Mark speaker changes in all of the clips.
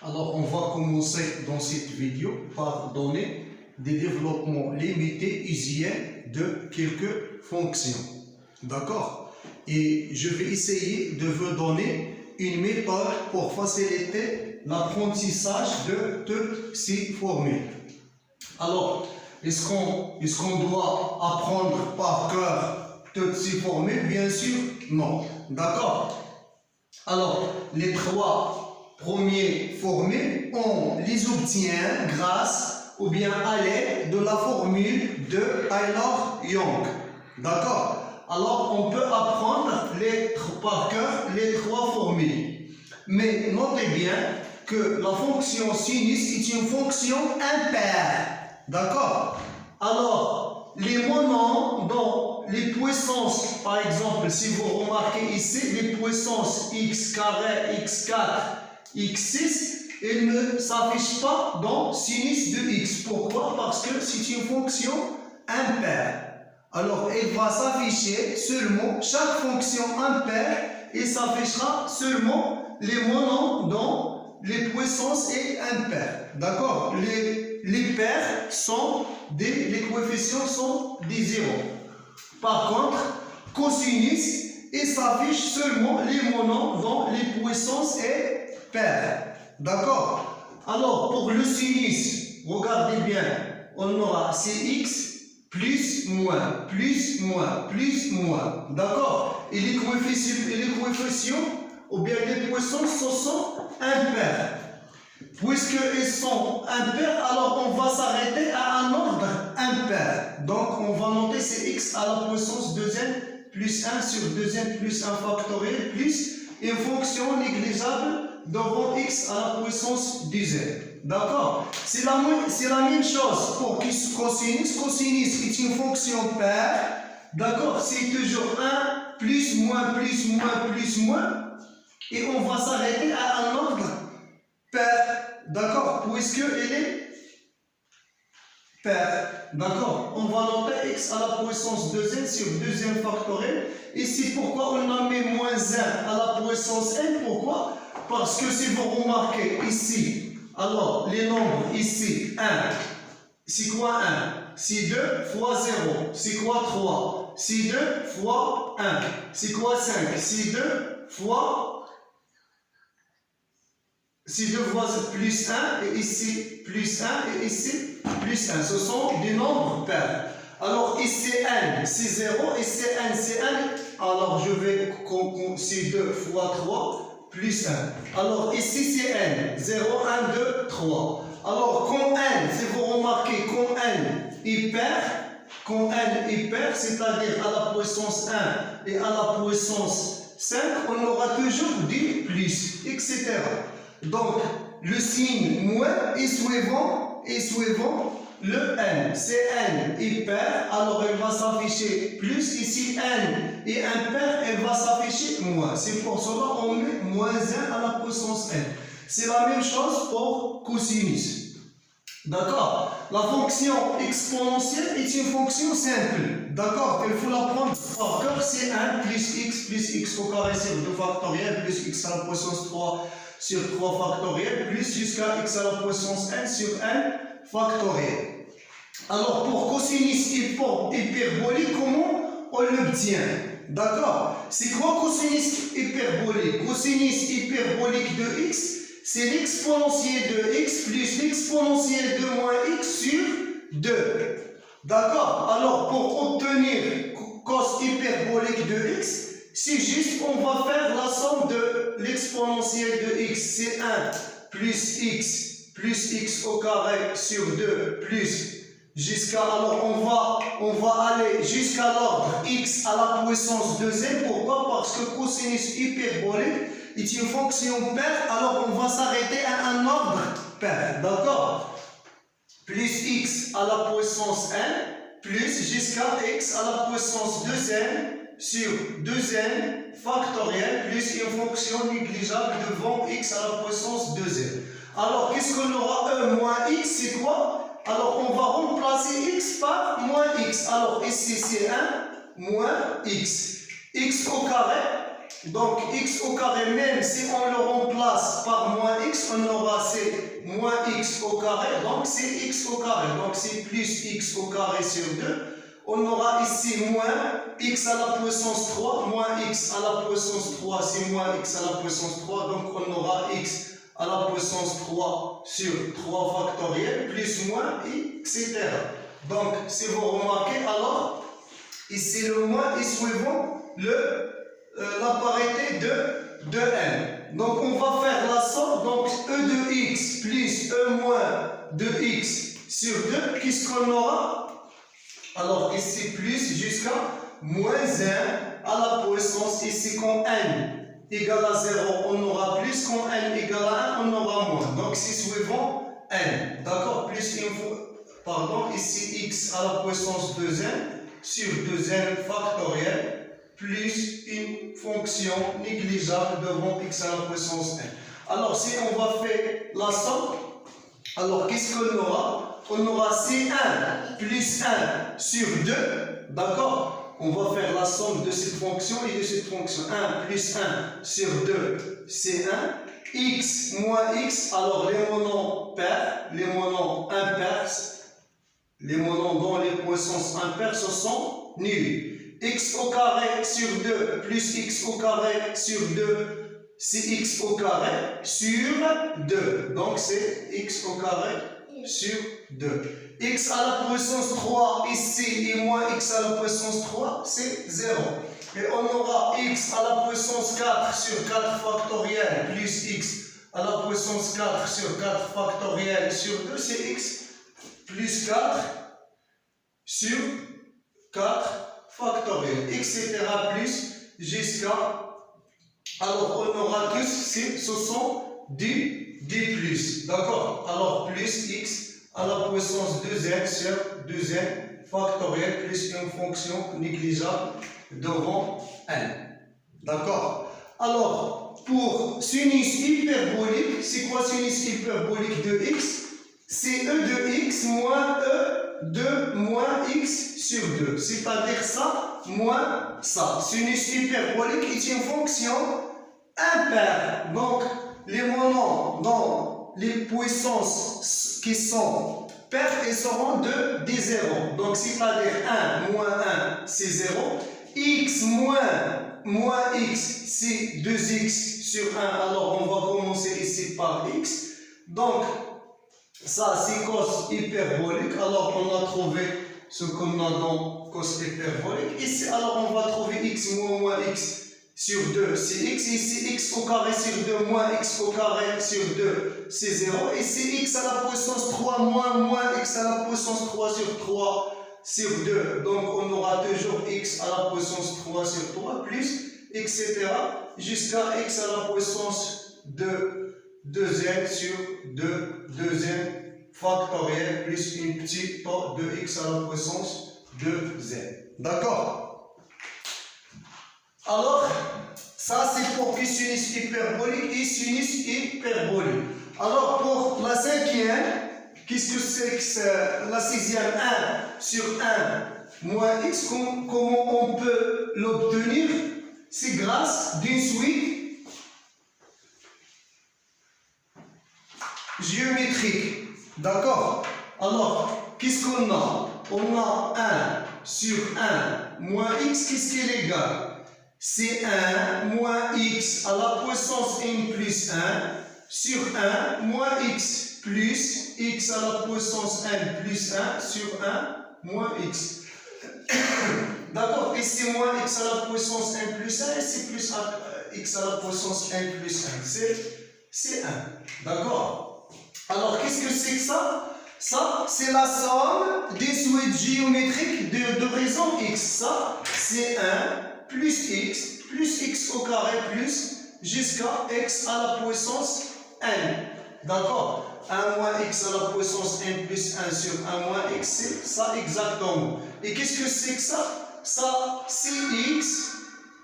Speaker 1: Alors, on va commencer dans cette vidéo par donner des développements limités usuels de quelques fonctions. D'accord? Et je vais essayer de vous donner une méthode pour faciliter l'apprentissage de toutes ces formules. Alors, est-ce qu'on doit apprendre par cœur toutes ces formules? Bien sûr, non. D'accord? Alors, les trois premières formules, on les obtient grâce ou bien à l'aide de la formule de Taylor-Young. D'accord? Alors, on peut apprendre par cœur les trois formules. Mais notez bien que la fonction sinus est une fonction impaire. D'accord? Alors, les moments dont les puissances, par exemple, si vous remarquez ici, les puissances x carré, x4, x6, elles ne s'affichent pas dans sinus de x. Pourquoi? Parce que c'est une fonction impaire. Alors, elle va s'afficher seulement, chaque fonction impaire, et s'affichera seulement les moments dont les puissances est impaire. D'accord? Les paires sont les coefficients sont des zéros. Par contre, cosinus, il s'affiche seulement les moments dont les puissances est paire. D'accord? Alors, pour le sinus, regardez bien, on aura Cx plus moins, plus moins, plus moins. D'accord? Et les coefficients, ou bien les puissances, ce sont impaires. Puisqu'ils sont impairs, alors on va s'arrêter à un ordre impair. Donc on va noter Cx à la puissance 2n plus 1 sur 2n plus 1 factoriel plus une fonction négligeable devant x à la puissance 2n. D'accord? C'est la même chose pour cosinus. Cosinus est une fonction paire. D'accord? C'est toujours 1 plus moins plus moins plus moins. Et on va s'arrêter à un ordre paire. D'accord? Puisque elle est paire. D'accord? On va noter x à la puissance 2n sur 2n factoriel. Ici, pourquoi on a mis moins 1 à la puissance n? Pourquoi? Parce que si vous remarquez ici, alors les nombres ici, 1, c'est quoi 1? C'est 2 fois 0. C'est quoi 3? C'est 2 fois 1. C'est quoi 5? C'est 2 fois... C'est 2 fois plus 1, et ici plus 1, et ici plus 1. Ce sont des nombres pairs. Alors ici n, c'est 0, ici n, c'est 1. Alors je vais, c'est 2 fois 3, plus 1. Alors ici c'est n, 0, 1, 2, 3. Alors quand n, si vous remarquez, quand n est pair, c'est-à-dire à la puissance 1 et à la puissance 5, on aura toujours des plus, etc. Donc, le signe moins est suivant le n. C'est n est pair, alors elle va s'afficher plus. Ici, n est impair, elle va s'afficher moins. C'est pour cela qu'on met moins 1 à la puissance n. C'est la même chose pour cosinus. D'accord? La fonction exponentielle est une fonction simple. D'accord? Il faut la prendre par cœur. C'est 1 plus x au carré sur 2 factoriel plus x à la puissance 3 sur 3 factoriel plus jusqu'à x à la puissance n sur n factoriel. Alors pour cosinus hyperbolique, comment on l'obtient? D'accord? C'est quoi cosinus hyperbolique? Cosinus hyperbolique de x, c'est l'exponentiel de x plus l'exponentiel de moins x sur 2. D'accord? Alors pour obtenir cos hyperbolique de x, c'est juste, on va faire la somme de l'exponentiel de x, c'est 1 plus x au carré sur 2 plus jusqu'à, alors on va aller jusqu'à l'ordre x à la puissance 2n. Pourquoi? Parce que cosinus hyperbolique est une fonction paire, alors on va s'arrêter à un ordre paire. D'accord? Plus x à la puissance n plus jusqu'à x à la puissance 2n sur 2n factoriel plus une fonction négligeable devant x à la puissance 2n. Alors, qu'est-ce qu'on aura? E moins x, c'est quoi? Alors, on va remplacer x par moins x. Alors, ici, c'est 1 moins x. X au carré. Donc, x au carré, même si on le remplace par moins x, on aura c'est moins x au carré, donc c'est x au carré. Donc c'est plus x au carré sur 2. On aura ici moins x à la puissance 3, moins x à la puissance 3, c'est moins x à la puissance 3, donc on aura x à la puissance 3 sur 3 factoriel, plus moins, etc. Donc, si vous remarquez, alors, ici le moins est suivant la parité de n. Donc, on va faire la somme, donc e de x plus e moins de x sur 2, qu'est-ce qu'on aura? Alors, ici, plus jusqu'à moins 1 à la puissance, ici, quand n égale à 0, on aura plus, quand n égale à 1, on aura moins. Donc, c'est suivant n. D'accord? Plus une fois, pardon, ici, x à la puissance 2n sur 2n factoriel, plus une fonction négligeable devant x à la puissance n. Alors, si on va faire la somme, alors, qu'est-ce qu'on aura? On aura C1 plus 1 sur 2, d'accord? On va faire la somme de cette fonction et de cette fonction. 1 plus 1 sur 2, c'est 1. X moins x, alors les monoms pairs, les monoms impairs, les monoms dont les puissances impaires, ce sont nuls. X au carré sur 2 plus x au carré sur 2, c'est x au carré sur 2. Donc c'est x au carré sur 2. X à la puissance 3 ici et moins x à la puissance 3, c'est 0. Et on aura x à la puissance 4 sur 4 factoriel plus x à la puissance 4 sur 4 factoriel sur 2, c'est x plus 4 sur 4 factoriel, etc. plus jusqu'à... Alors on aura tous, ce sont des plus, d'accord? Alors plus x à la puissance 2n sur 2n factoriel plus une fonction négligeable devant n. D'accord? Alors, pour sinus hyperbolique, c'est quoi sinus hyperbolique de x? C'est e de x moins e de moins x sur 2. C'est-à-dire ça moins ça. Sinus hyperbolique est une fonction impaire. Donc, les moments dans les puissances qui sont paires, elles seront des zéros. Donc, c'est-à-dire 1 moins 1, c'est 0. X moins x, c'est 2x sur 1. Alors, on va commencer ici par x. Donc, ça, c'est cos hyperbolique. Alors, on a trouvé ce qu'on a dans cos hyperbolique. Ici, alors, on va trouver x moins x sur 2, c'est x. Ici, x au carré sur 2 moins x au carré sur 2, c'est 0. Ici, x à la puissance 3 moins x à la puissance 3 sur 3 sur 2. Donc, on aura toujours x à la puissance 3 sur 3 plus, etc. jusqu'à x à la puissance de 2n sur 2n factoriel plus une petite part de x à la puissance de z. D'accord? Alors, ça c'est pour sinus hyperbolique et sinus hyperbolique. Alors, pour la cinquième, qu'est-ce que c'est que la sixième 1 sur 1 moins x, comment on peut l'obtenir? C'est grâce d'une suite géométrique. D'accord? Alors, qu'est-ce qu'on a? On a 1 sur 1 moins x, qu'est-ce qui est égal? C'est 1 moins x à la puissance n plus 1 sur 1 moins x plus x à la puissance n plus 1 sur 1 moins x. D'accord? Et c'est moins x à la puissance n plus 1 et c'est plus x à la puissance n plus 1. C'est 1. D'accord? Alors, qu'est-ce que c'est que ça? Ça, c'est la somme des suites géométriques de raison x. Ça, c'est 1 plus x au carré plus jusqu'à x à la puissance n. D'accord? 1 moins x à la puissance n plus 1 sur 1 moins x, c'est ça exactement. Et qu'est-ce que c'est que ça? Ça, c'est x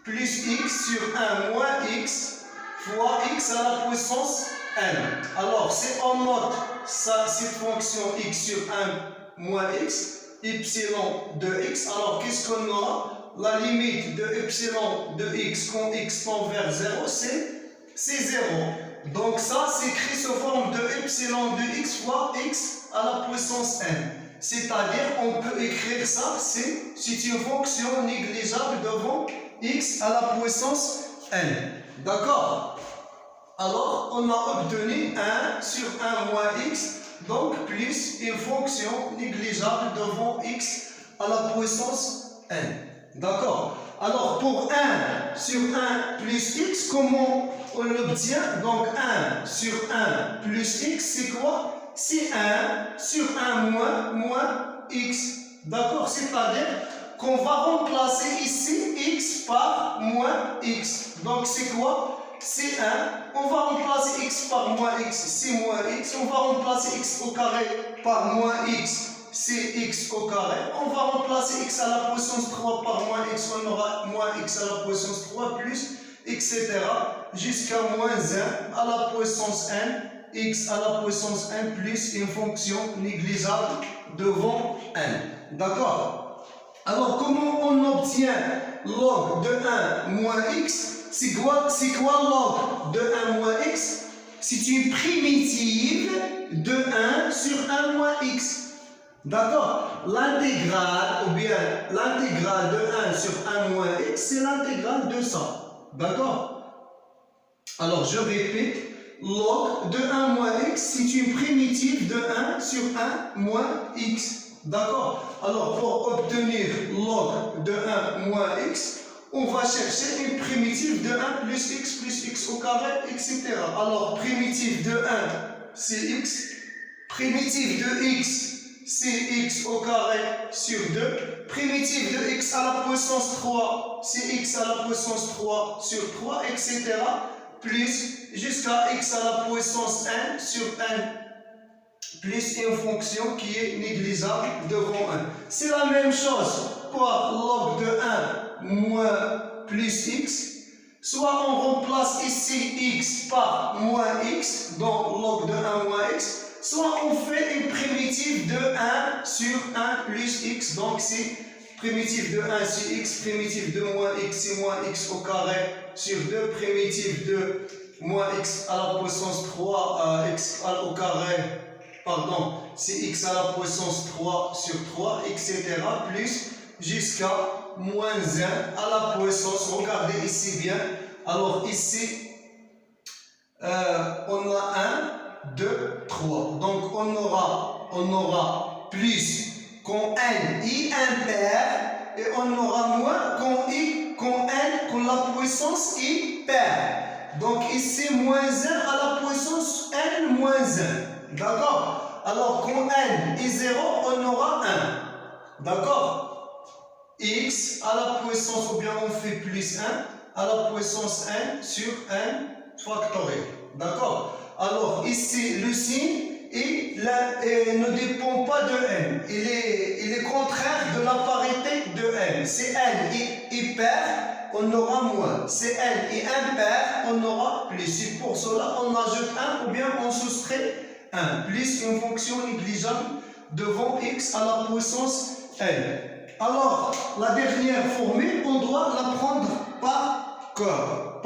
Speaker 1: plus x sur 1 moins x fois x à la puissance n. Alors, c'est en note ça, cette fonction x sur 1 moins x, epsilon de x. Alors, qu'est-ce qu'on aura? La limite de epsilon de x quand x tend vers 0, c'est 0. Donc ça, c'est écrit sous forme de epsilon. epsilon de x fois x à la puissance n. C'est-à-dire, on peut écrire ça, c'est une fonction négligeable devant x à la puissance n. D'accord? Alors, on a obtenu 1 sur 1 moins x, donc plus une fonction négligeable devant x à la puissance n. D'accord? Alors, pour 1 sur 1 plus x, comment on l'obtient? Donc, 1 sur 1 plus x, c'est quoi? C'est 1 sur 1 moins x. D'accord? C'est-à-dire qu'on va remplacer ici x par moins x. Donc, c'est quoi? C'est 1. On va remplacer x par moins x, c'est moins x. On va remplacer x au carré par moins x, c'est x au carré. On va remplacer x à la puissance 3 par moins x, on aura moins x à la puissance 3 plus, etc. jusqu'à moins 1 à la puissance n, x à la puissance n plus une fonction négligeable devant n. D'accord? Alors, comment on obtient log de 1 moins x? C'est quoi log de 1 moins x? C'est une primitive de 1 sur 1 moins x. D'accord? L'intégrale, ou bien l'intégrale de 1 sur 1 moins x, c'est l'intégrale de ça. D'accord? Alors, je répète, log de 1 moins x, c'est une primitive de 1 sur 1 moins x. D'accord? Alors, pour obtenir log de 1 moins x, on va chercher une primitive de 1 plus x au carré, etc. Alors, primitive de 1, c'est x. Primitive de x, c'est x au carré sur 2. Primitive de x à la puissance 3, c'est x à la puissance 3 sur 3, etc. Plus jusqu'à x à la puissance 1 sur n, plus une fonction qui est négligeable devant 1. C'est la même chose pour log de 1 moins plus x. Soit on remplace ici x par moins x, donc log de 1 moins x. Soit on fait une primitive de 1 sur 1 plus x, donc c'est primitive de 1 sur x, primitive de moins x, c'est moins x au carré sur 2, primitive de moins x à la puissance 3, x au carré, pardon, c'est x à la puissance 3 sur 3, etc. plus jusqu'à moins 1 à la puissance, regardez ici bien, alors ici, on a 1, 2, 3. Donc on aura plus quand n est impair et on aura moins quand la puissance est paire. Donc ici moins 1 à la puissance n moins 1. D'accord? Alors quand n est 0, on aura 1. D'accord? X à la puissance, ou bien on fait plus 1 à la puissance n sur n factoriel. D'accord? Alors ici le signe ne dépend pas de n. Il est contraire de la parité de n. Si n est pair, on aura moins. Si n est impair, on aura plus. C'est pour cela on ajoute 1 ou bien on soustrait 1. Plus une fonction négligeable devant x à la puissance n. Alors, la dernière formule, on doit la prendre par cœur.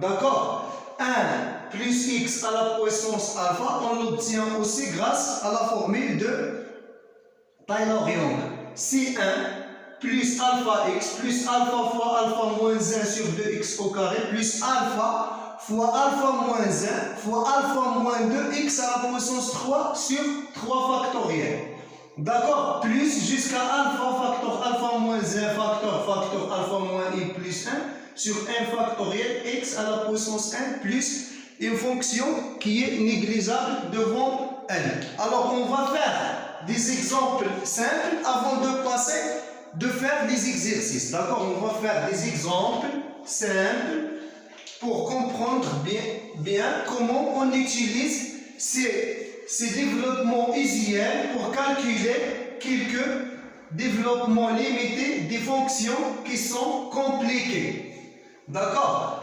Speaker 1: D'accord? 1 plus x à la puissance alpha, on l'obtient aussi grâce à la formule de Taylor-Young. C'est 1 plus alpha x plus alpha fois alpha moins 1 sur 2x au carré plus alpha fois alpha moins 1 fois alpha moins 2 x à la puissance 3 sur 3 factoriel. D'accord? Plus jusqu'à alpha facteur alpha moins 1 facteur alpha moins i plus 1 sur 1 factoriel x à la puissance n plus une fonction qui est négligeable devant n. Alors on va faire des exemples simples avant de faire des exercices. D'accord? On va faire des exemples simples pour comprendre bien comment on utilise ces développements usuels pour calculer quelques développements limités des fonctions qui sont compliquées. D'accord?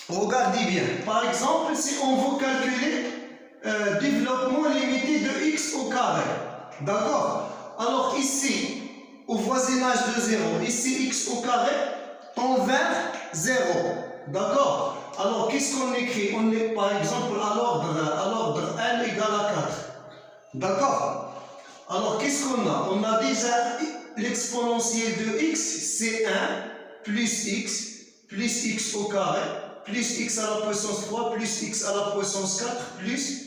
Speaker 1: Regardez bien. Par exemple, si on veut calculer développement limité de x au carré. D'accord? Alors ici, au voisinage de 0, ici x au carré tend vers 0. D'accord? Alors qu'est-ce qu'on écrit? On est par exemple à l'ordre D'accord? Alors, qu'est-ce qu'on a? On a déjà l'exponentiel de x, c'est 1 plus x au carré, plus x à la puissance 3, plus x à la puissance 4, plus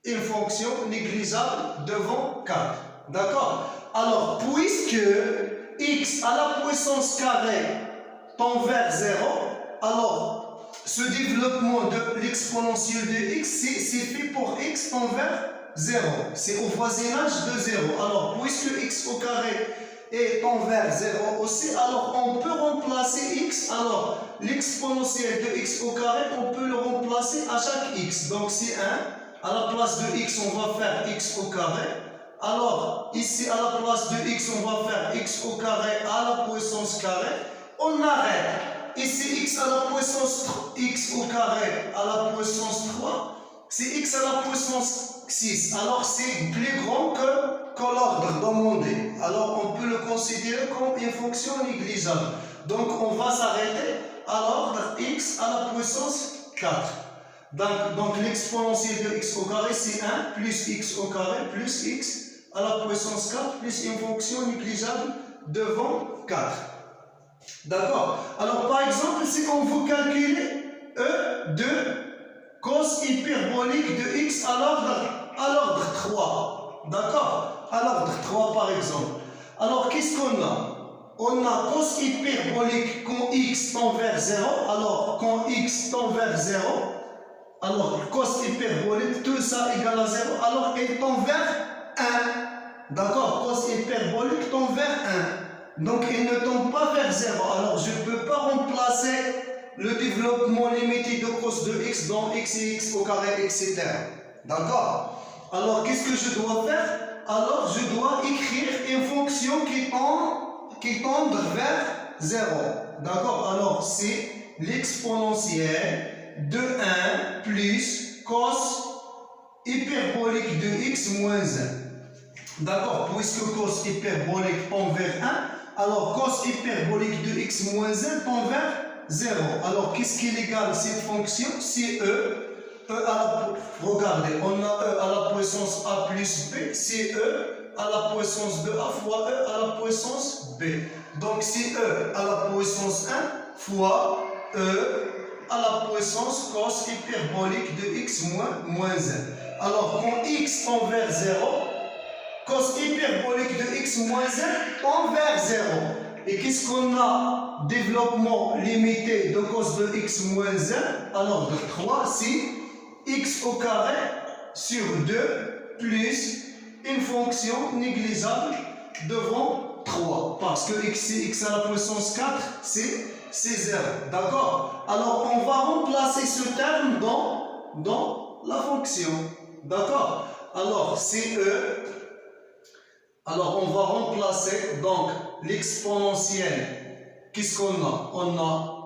Speaker 1: une fonction négligeable devant 4. D'accord? Alors, puisque x à la puissance carrée tend vers 0, alors ce développement de l'exponentiel de x, c'est fait pour x tend vers 0. C'est au voisinage de 0. Alors, puisque x au carré tend vers 0 aussi, alors on peut remplacer x. Alors, l'exponentiel de x au carré, on peut le remplacer à chaque x. Donc, c'est 1. À la place de x, on va faire x au carré. Alors, ici, à la place de x, on va faire x au carré à la puissance carré. On arrête. Ici, x à la puissance x au carré à la puissance 3, c'est x à la puissance 6. Alors, c'est plus grand que l'ordre demandé. Alors, on peut le considérer comme une fonction négligeable. Donc, on va s'arrêter à l'ordre x à la puissance 4. Donc l'exponentiel de x au carré, c'est 1 plus x au carré plus x à la puissance 4 plus une fonction négligeable devant 4. D'accord? Alors, par exemple, si on veut calculer e de cos hyperbolique de x à l'ordre 3. D'accord? À l'ordre 3, par exemple. Alors, qu'est-ce qu'on a? On a cos hyperbolique quand x tend vers 0. Alors, quand x tend vers 0, alors cos hyperbolique, tout ça égale à 0. Alors, il tend vers 1. D'accord? Cos hyperbolique tend vers 1. Donc, il ne tombe pas vers 0. Alors, je ne peux pas remplacer le développement limité de cos de x dans x et x au carré, etc. D'accord? Alors, qu'est-ce que je dois faire? Alors, je dois écrire une fonction qui tend vers 0. D'accord? Alors, c'est l'exponentielle de 1 plus cos hyperbolique de x moins 1. D'accord? Puisque cos hyperbolique tend vers 1, alors cos hyperbolique de x moins 1 tend vers 0. Alors, qu'est-ce qui est égal à cette fonction? C'est e. Regardez, on a e à la puissance a plus b, c'est e à la puissance de a fois e à la puissance b. Donc, c'est e à la puissance 1 fois e à la puissance cos hyperbolique de x moins 1. Alors, quand x tend vers 0, cos hyperbolique de x moins 1 tend vers 0. Et qu'est-ce qu'on a? Développement limité de cos de x moins 1 à l'ordre 3, c'est x au carré sur 2 plus une fonction négligeable devant 3. Parce que x à la puissance 4, c'est 0. D'accord? Alors, on va remplacer ce terme dans la fonction. D'accord? Alors, c'est e. Alors, on va remplacer donc l'exponentielle. Qu'est-ce qu'on a? On a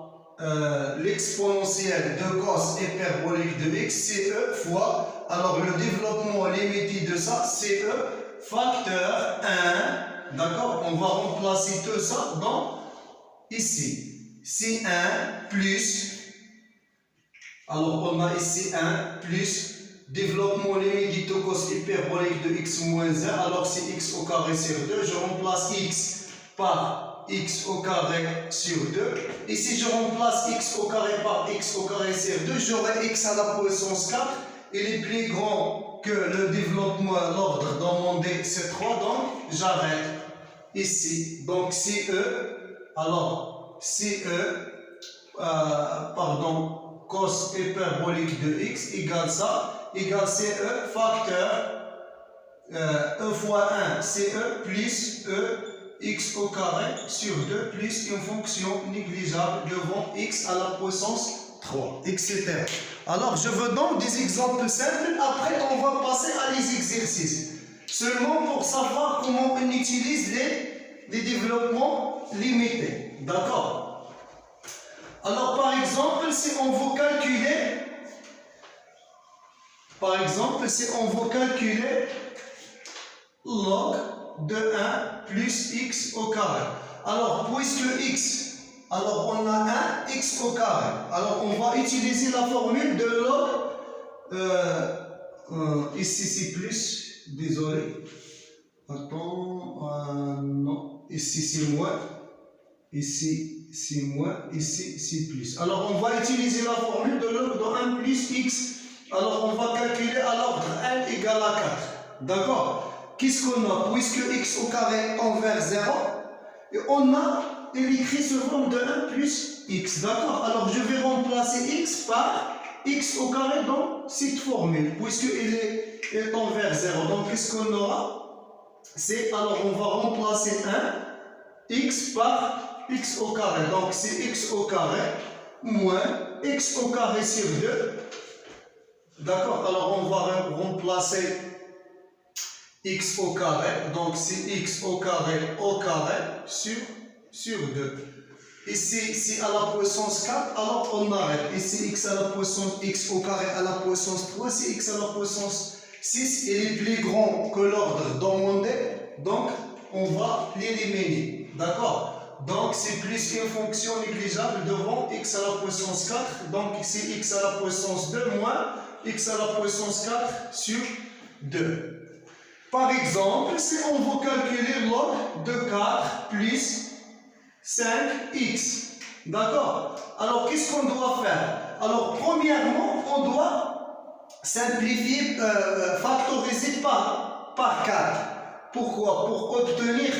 Speaker 1: l'exponentielle de cos hyperbolique de x, c'est e fois, alors le développement limité de ça, c'est e facteur 1, d'accord? On va remplacer tout ça dans ici, c'est 1 plus, alors on a ici 1 plus développement limité de cos hyperbolique de x moins 1, alors c'est x au carré sur 2, je remplace x par x au carré sur 2. Et si je remplace x au carré par x au carré sur 2, j'aurai x à la puissance 4. Il est plus grand que le développement, l'ordre demandé, c'est 3. Donc, j'arrête ici. Donc, c'est e. Alors, c'est e, cos hyperbolique de x égale ça, égale c'est e facteur e fois 1, c'est e plus e x au carré sur 2 plus une fonction négligeable devant x à la puissance 3, etc. Alors, je vous donne des exemples simples. Après, on va passer à les exercices. Seulement pour savoir comment on utilise les développements limités. D'accord? Alors, par exemple, si on veut calculer, log de 1 plus x au carré. Alors, puisque x, alors on a 1 x au carré. Alors, on va utiliser la formule de log, ici c'est plus, désolé. Attends, non, ici c'est moins, ici c'est moins, ici c'est plus. Alors on va utiliser la formule de l'ordre 1 plus x. Alors on va calculer à l'ordre n égale à 4. D'accord? Qu'est-ce qu'on a? Puisque x au carré tend vers 0, et on a écrit sous forme de 1 plus x. D'accord? Alors je vais remplacer x par x au carré dans cette formule, puisqu'il tend vers 0. Donc qu'est-ce qu'on aura? C'est, alors on va remplacer 1 x par x au carré. Donc c'est x au carré moins x au carré sur 2. D'accord? Alors on va remplacer x au carré. Donc c'est x au carré sur 2. Ici, c'est à la puissance 4, alors on arrête. Ici, x à la puissance x au carré à la puissance 3, c'est x à la puissance 6. Il est plus grand que l'ordre demandé, donc on va l'éliminer. D'accord? Donc c'est plus une fonction négligeable devant x à la puissance 4. Donc c'est x à la puissance 2 moins x à la puissance 4 sur 2. Par exemple, si on veut calculer log de 4 plus 5x. D'accord? Alors, qu'est-ce qu'on doit faire? Alors, premièrement, on doit simplifier, factoriser par 4. Pourquoi? Pour obtenir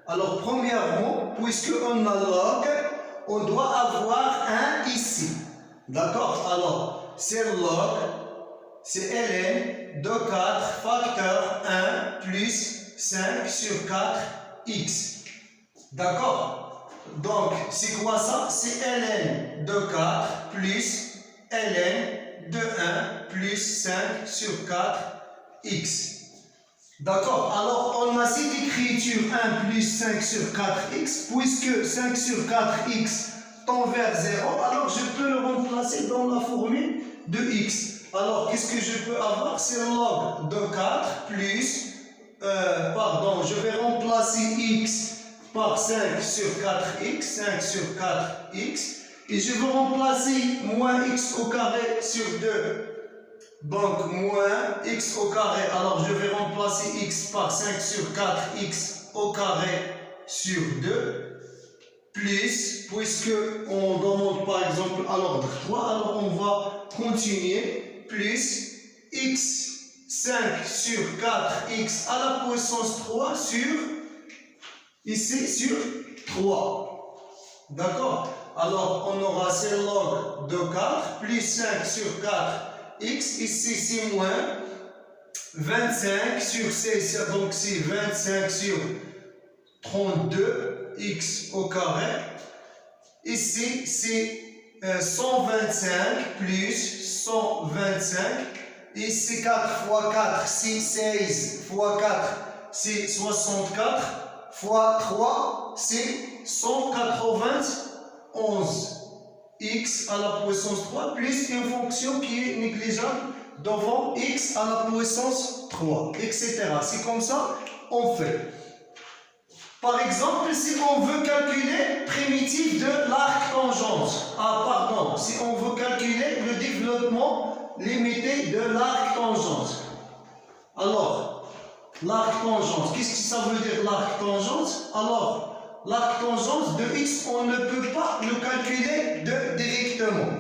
Speaker 1: 1. Alors, premièrement, puisqu'on a log, on doit avoir 1 ici. D'accord? Alors, c'est log, c'est ln de 4 facteur 1 plus 5 sur 4x. D'accord? Donc, c'est quoi ça? C'est ln de 4 plus ln de 1 plus 5 sur 4x. D'accord? Alors, on a cette écriture 1 plus 5 sur 4x, puisque 5 sur 4x tend vers 0, alors je peux le remplacer dans la formule de x. Alors, qu'est-ce que je peux avoir? C'est log de 4 plus, je vais remplacer x par 5 sur 4x, 5 sur 4x, et je vais remplacer moins x au carré sur 2, donc moins x au carré, alors je vais remplacer x par 5 sur 4x au carré sur 2, plus, puisque on demande par exemple à l'ordre 3, alors on va continuer, plus x 5 sur 4x à la puissance 3 sur ici sur 3. D'accord? Alors, on aura ce log de 4 plus 5 sur 4x. Ici, c'est moins 25 sur 6. Donc, c'est 25 sur 32x au carré. Ici, c'est 125 plus 125. Ici, 4 fois 4, c'est 16 fois 4, c'est 64. Fois 3, c'est 191 x à la puissance 3 plus une fonction qui est négligeable devant x à la puissance 3, etc. C'est comme ça on fait. Par exemple, si on veut calculer primitif de l'arc tangente, si on veut calculer le développement limité de l'arc tangente. Alors, l'arc tangente, qu'est-ce que ça veut dire l'arc tangente? Alors, l'arc tangente de x, on ne peut pas le calculer directement.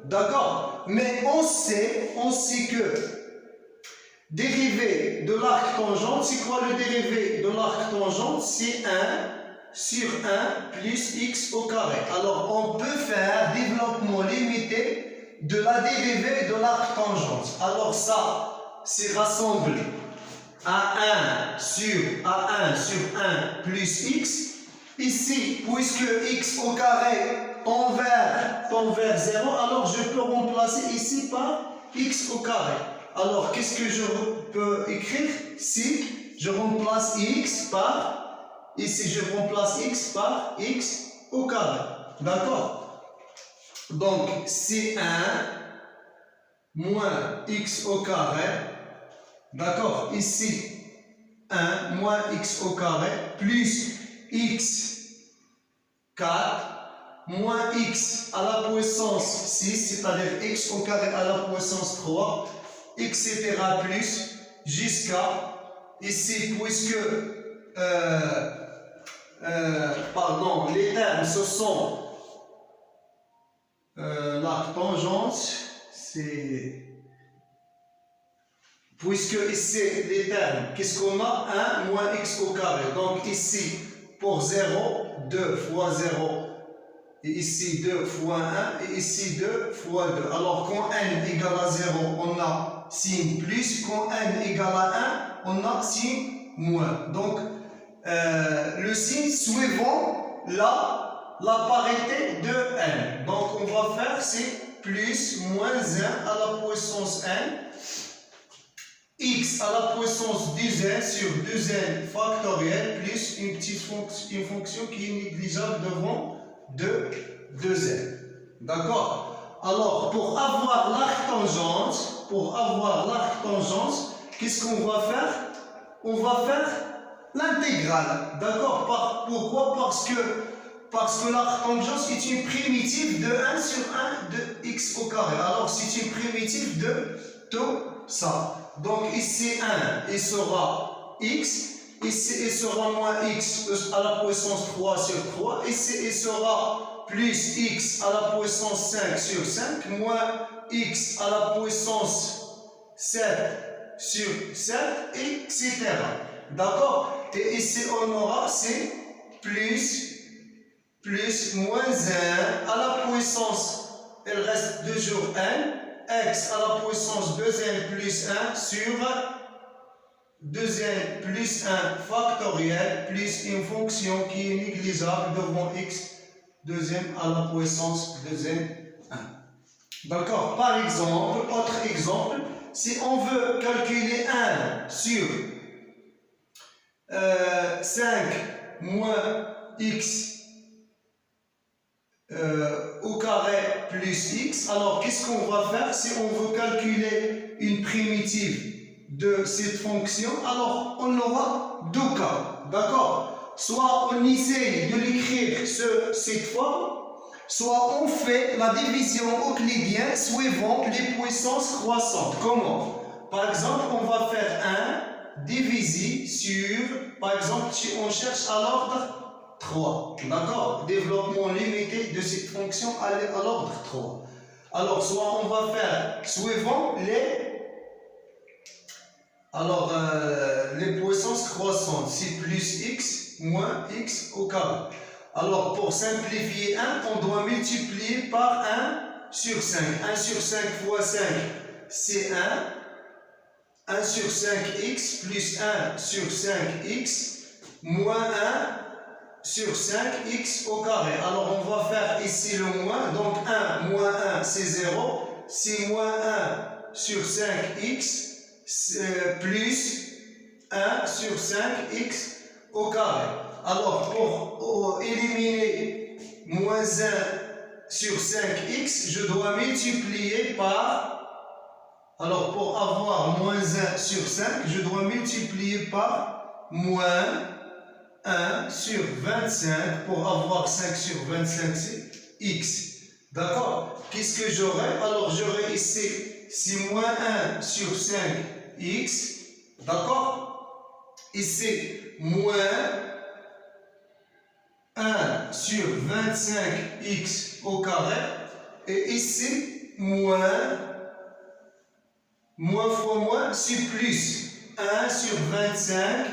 Speaker 1: D'accord? Mais on sait que dérivé de l'arc tangente, c'est quoi le dérivé de l'arc tangente? C'est 1 sur 1 plus x au carré. Alors, on peut faire développement limité de la dérivée de l'arc tangente. Alors ça, c'est rassemble A1 sur 1 plus x. Ici, puisque x au carré tend vers 0, alors je peux remplacer ici par x au carré. Alors, qu'est-ce que je peux écrire? Si je remplace x par, ici je remplace x par x au carré. D'accord? Donc, c'est 1 moins x au carré. D'accord? Ici, 1 moins x au carré plus x 4 moins x à la puissance 6, c'est-à-dire x au carré à la puissance 3, etc. plus, jusqu'à ici, puisque pardon, les termes ce sont l'arc tangente, c'est puisque ici les termes, qu'est-ce qu'on a? 1 moins x au carré. Donc ici pour 0, 2 fois 0. Et ici 2 fois 1 et ici 2 fois 2. Alors quand n égale à 0, on a signe plus. Quand n égale à 1, on a signe moins. Donc le signe suivant la parité de n. Donc on va faire c'est plus moins 1 à la puissance n. X à la puissance 2n sur 2n factoriel plus une fonction qui est négligeable devant de 2n. D'accord? Alors, pour avoir l'arc tangente, qu'est-ce qu'on va faire? On va faire l'intégrale. D'accord? Pourquoi? Parce que l'arc tangente est une primitive de 1 sur 1 de x au carré. Alors, c'est une primitive de tout ça. Donc, ici 1, il sera x. Ici, il sera moins x à la puissance 3 sur 3. Ici, il sera plus x à la puissance 5 sur 5, moins x à la puissance 7 sur 7, etc. D'accord? Et ici, on aura, c'est plus moins 1 à la puissance, il reste toujours n, x à la puissance 2n plus 1 sur 2n plus 1 factoriel plus une fonction qui est négligeable devant x, 2n à la puissance 2n 1. D'accord? Par exemple, autre exemple, si on veut calculer 1 sur 5 moins x au carré plus x, alors qu'est-ce qu'on va faire si on veut calculer une primitive de cette fonction? Alors on aura deux cas, d'accord? Soit on essaye de l'écrire cette forme, soit on fait la division euclidienne suivant les puissances croissantes. Comment? Par exemple, on va faire 1 divisé sur, par exemple, si on cherche à l'ordre 3, d'accord? Développement limité de cette fonction à l'ordre 3. Alors, soit on va faire suivant les puissances croissantes, c'est plus x moins x au carré. Alors, pour simplifier 1, on doit multiplier par 1 sur 5. 1 sur 5 fois 5, c'est 1. 1 sur 5x plus 1 sur 5x moins 1 sur 5x au carré. Alors, on va faire ici le moins. Donc, 1 moins 1, c'est 0. C'est moins 1 sur 5x plus 1 sur 5x au carré. Alors, pour éliminer moins 1 sur 5x, je dois multiplier par... Alors, pour avoir moins 1 sur 5, je dois multiplier par moins 1 sur 25. Pour avoir 5 sur 25, c'est x. D'accord? Qu'est-ce que j'aurai? Alors, j'aurai ici, c'est moins 1 sur 5x. D'accord? Ici, moins 1 sur 25x au carré. Et ici, moins fois moins, c'est plus 1 sur 25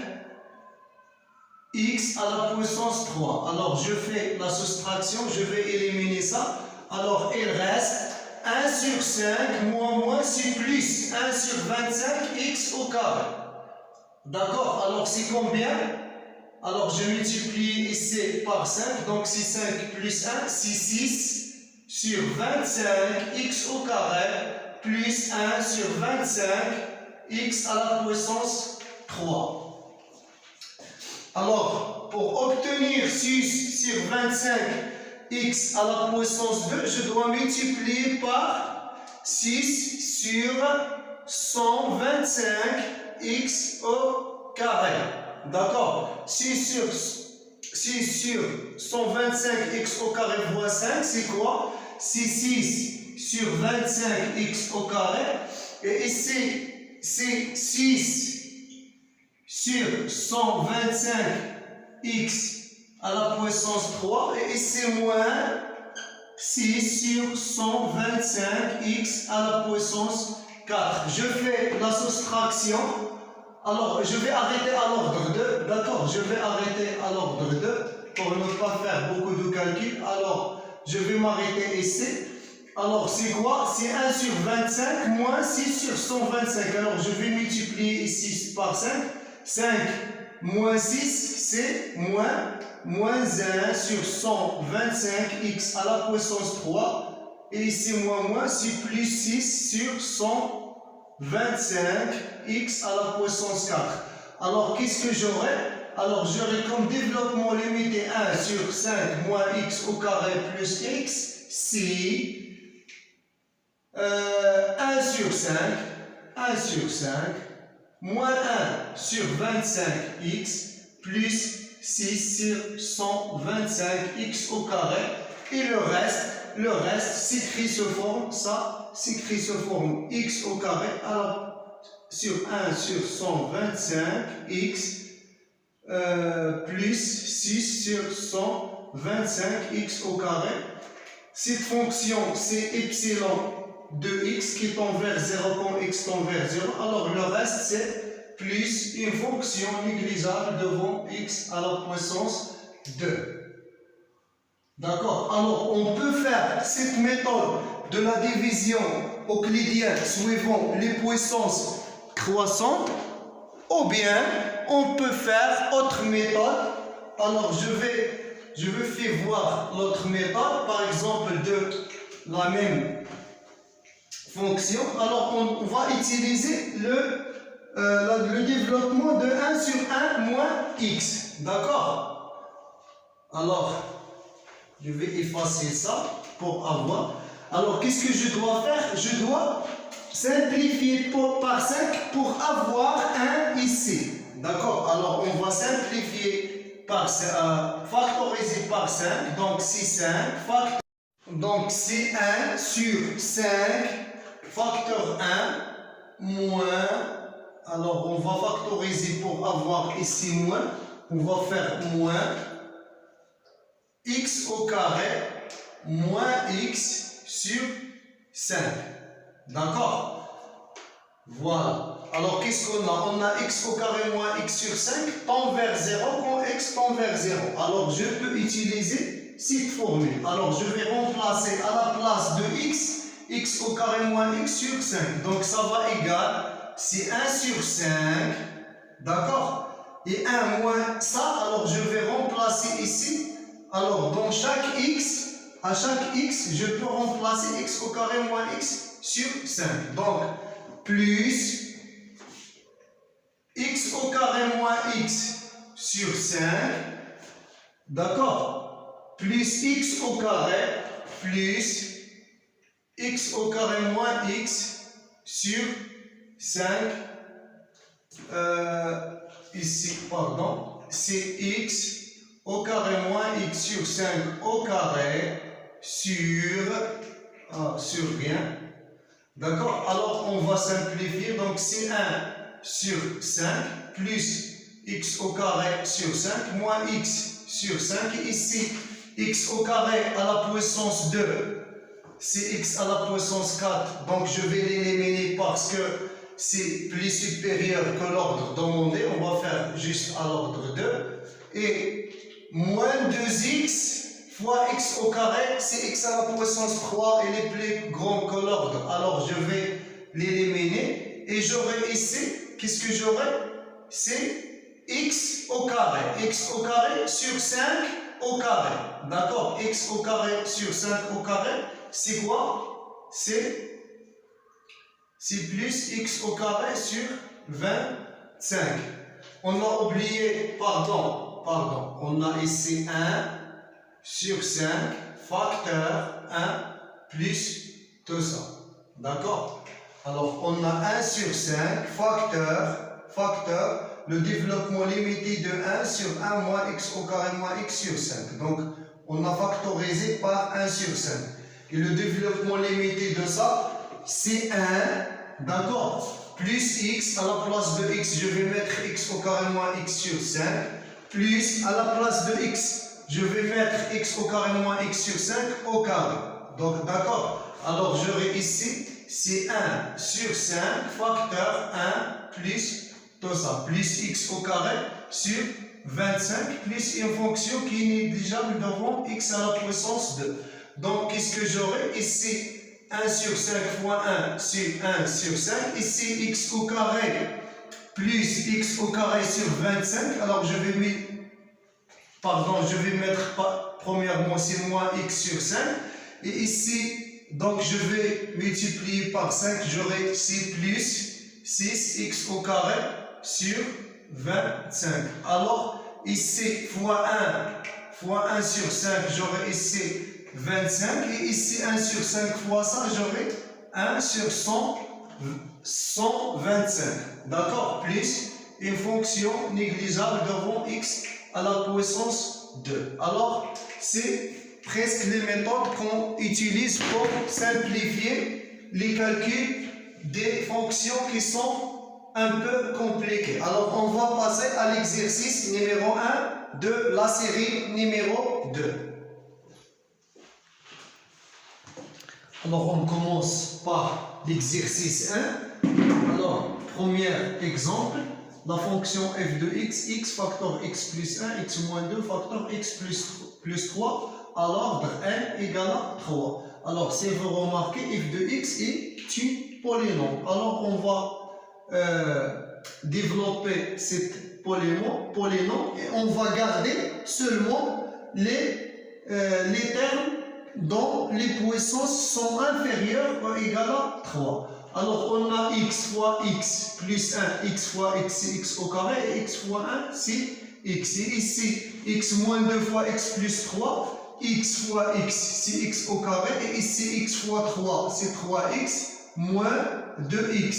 Speaker 1: x à la puissance 3. Alors, je fais la soustraction, je vais éliminer ça. Alors, il reste 1 sur 5 moins, c'est plus 1 sur 25 x au carré. D'accord? Alors, c'est combien? Alors, je multiplie ici par 5. Donc, c'est 5 plus 1, c'est 6 sur 25 x au carré plus 1 sur 25 x à la puissance 3. Alors, pour obtenir 6 sur 25 x à la puissance 2, je dois multiplier par 6 sur 125 x au carré. D'accord? 6 sur 125 x au carré fois 5, c'est quoi? C'est 6 sur 25 x au carré. Et ici, c'est 6 sur 125x à la puissance 3 et c'est moins 6 sur 125x à la puissance 4. Je fais la soustraction. Alors, je vais arrêter à l'ordre 2. D'accord, je vais arrêter à l'ordre 2 pour ne pas faire beaucoup de calculs. Alors, je vais m'arrêter ici. Alors, c'est quoi? C'est 1 sur 25 moins 6 sur 125. Alors, je vais multiplier ici par 5. 5 moins 6, c'est moins 1 sur 125x à la puissance 3. Et ici, moins, c'est plus 6 sur 125x à la puissance 4. Alors, qu'est-ce que j'aurai? Alors, j'aurai comme développement limité 1 sur 5 moins x au carré plus x, c'est 1 sur 5, moins 1 sur 25x, plus 6 sur 125x au carré. Et le reste s'écrit sous forme, ça s'écrit sous forme x au carré, alors sur 1 sur 125x, plus 6 sur 125x au carré. Cette fonction, c'est epsilon de x qui tend vers 0 quand x tend vers 0. Alors le reste, c'est plus une fonction négligeable devant x à la puissance 2. D'accord? Alors on peut faire cette méthode de la division euclidienne suivant les puissances croissantes, ou bien on peut faire autre méthode. Alors je vais faire voir l'autre méthode, par exemple de la même fonction. Alors on va utiliser le développement de 1 sur 1 moins x. D'accord? Alors je vais effacer ça pour avoir. Alors qu'est-ce que je dois faire? Je dois simplifier par 5 pour avoir 1 ici. D'accord? Alors on va simplifier par factoriser par 5. Donc c'est 5. Donc c'est 1 sur 5 facteur 1 moins. Alors on va factoriser pour avoir ici moins. On va faire moins x au carré moins x sur 5. D'accord? Voilà. Alors qu'est-ce qu'on a? On a x au carré moins x sur 5 tend vers 0 quand x tend vers 0. Alors je peux utiliser cette formule. Alors je vais remplacer à la place de x au carré moins x sur 5. Donc ça va égal, c'est 1 sur 5. D'accord? Et 1 moins ça, alors je vais remplacer ici. Alors, dans chaque x, à chaque x, je peux remplacer x au carré moins x sur 5. Donc, plus x au carré moins x sur 5. D'accord? Plus x au carré plus x au carré moins x sur 5. Ici, pardon, c'est x au carré moins x sur 5 au carré sur rien. D'accord? Alors on va simplifier. Donc c'est 1 sur 5 plus x au carré sur 5 moins x sur 5. Et ici, x au carré à la puissance 2, c'est x à la puissance 4. Donc je vais l'éliminer parce que c'est plus supérieur que l'ordre demandé. On va faire juste à l'ordre 2. Et moins 2x fois x au carré, c'est x à la puissance 3, il est plus grand que l'ordre. Alors je vais l'éliminer et j'aurai ici, qu'est-ce que j'aurai? C'est x au carré. X au carré sur 5 au carré. D'accord? X au carré sur 5 au carré, c'est quoi? C'est plus x au carré sur 25. On a oublié, pardon, on a ici 1 sur 5 facteur 1 plus tout ça. D'accord? Alors, on a 1 sur 5 facteur, le développement limité de 1 sur 1 moins x au carré moins x sur 5. Donc, on a factorisé par 1 sur 5. Et le développement limité de ça, c'est 1. D'accord? plus x, à la place de x, je vais mettre x au carré moins x sur 5, plus à la place de x, je vais mettre x au carré moins x sur 5 au carré. Donc, d'accord? Alors, j'aurai ici, c'est 1 sur 5 facteur 1 plus tout ça, plus x au carré sur 25 plus une fonction qui est négligeable devant x à la puissance 2. Donc, qu'est-ce que j'aurai ici? 1 sur 5 fois 1 sur 1 sur 5. Ici, x au carré plus x au carré sur 25. Alors, je vais mettre premièrement, c'est moins x sur 5. Et ici, donc, je vais multiplier par 5. J'aurai ici plus 6x au carré sur 25. Alors, ici, fois 1 sur 5, j'aurai ici 25. Et ici, 1 sur 5 fois ça, j'aurai 1 sur 125. D'accord? Plus une fonction négligeable devant x à la puissance 2. Alors, c'est presque les méthodes qu'on utilise pour simplifier les calculs des fonctions qui sont un peu compliquées. Alors, on va passer à l'exercice numéro 1 de la série numéro 2. Alors, on commence par l'exercice 1. Alors, premier exemple, la fonction f de x, x facteur x plus 1, x moins 2 facteur x plus 3 à l'ordre n égale à 3. Alors, si vous remarquez, f de x est une polynôme. Alors, on va développer cette polynôme et on va garder seulement les termes dont les puissances sont inférieures ou égales à 3. Alors, on a x fois x plus 1, x fois x, c'est x au carré, et x fois 1, c'est x. Et ici, x moins 2 fois x plus 3, x fois x, c'est x au carré, et ici, x fois 3, c'est 3x, moins 2x,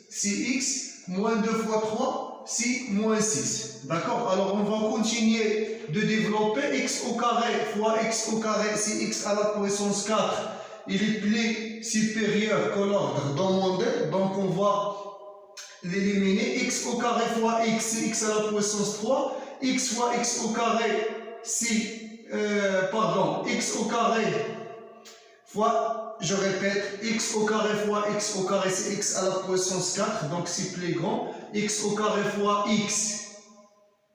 Speaker 1: c'est x, moins 2 fois 3, c'est moins 6. D'accord? Alors, on va continuer de développer x au carré fois x au carré, c'est x à la puissance 4. Il est plus supérieur que l'ordre demandé, donc on va l'éliminer. X au carré fois x, c'est x à la puissance 3. X fois x au carré, c'est x au carré fois, je répète, x au carré fois x au carré, c'est x à la puissance 4, donc c'est plus grand. X au carré fois x,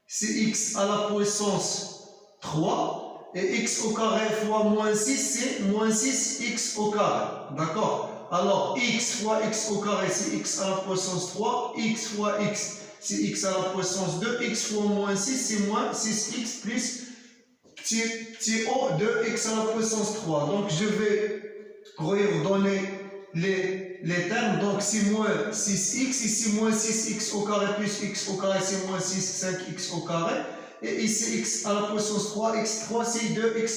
Speaker 1: c'est x à la puissance 3. Et x au carré fois moins 6, c'est moins 6x au carré. D'accord? Alors, x fois x au carré, c'est x à la puissance 3. X fois x, c'est x à la puissance 2. X fois moins 6, c'est moins 6x plus petit o de x à la puissance 3. Donc, je vais redonner les termes. Donc, c'est moins 6x. Ici, moins 6x au carré plus x au carré, c'est moins 6, 5x au carré. Et ici, x à la puissance 3, x3, c'est 2x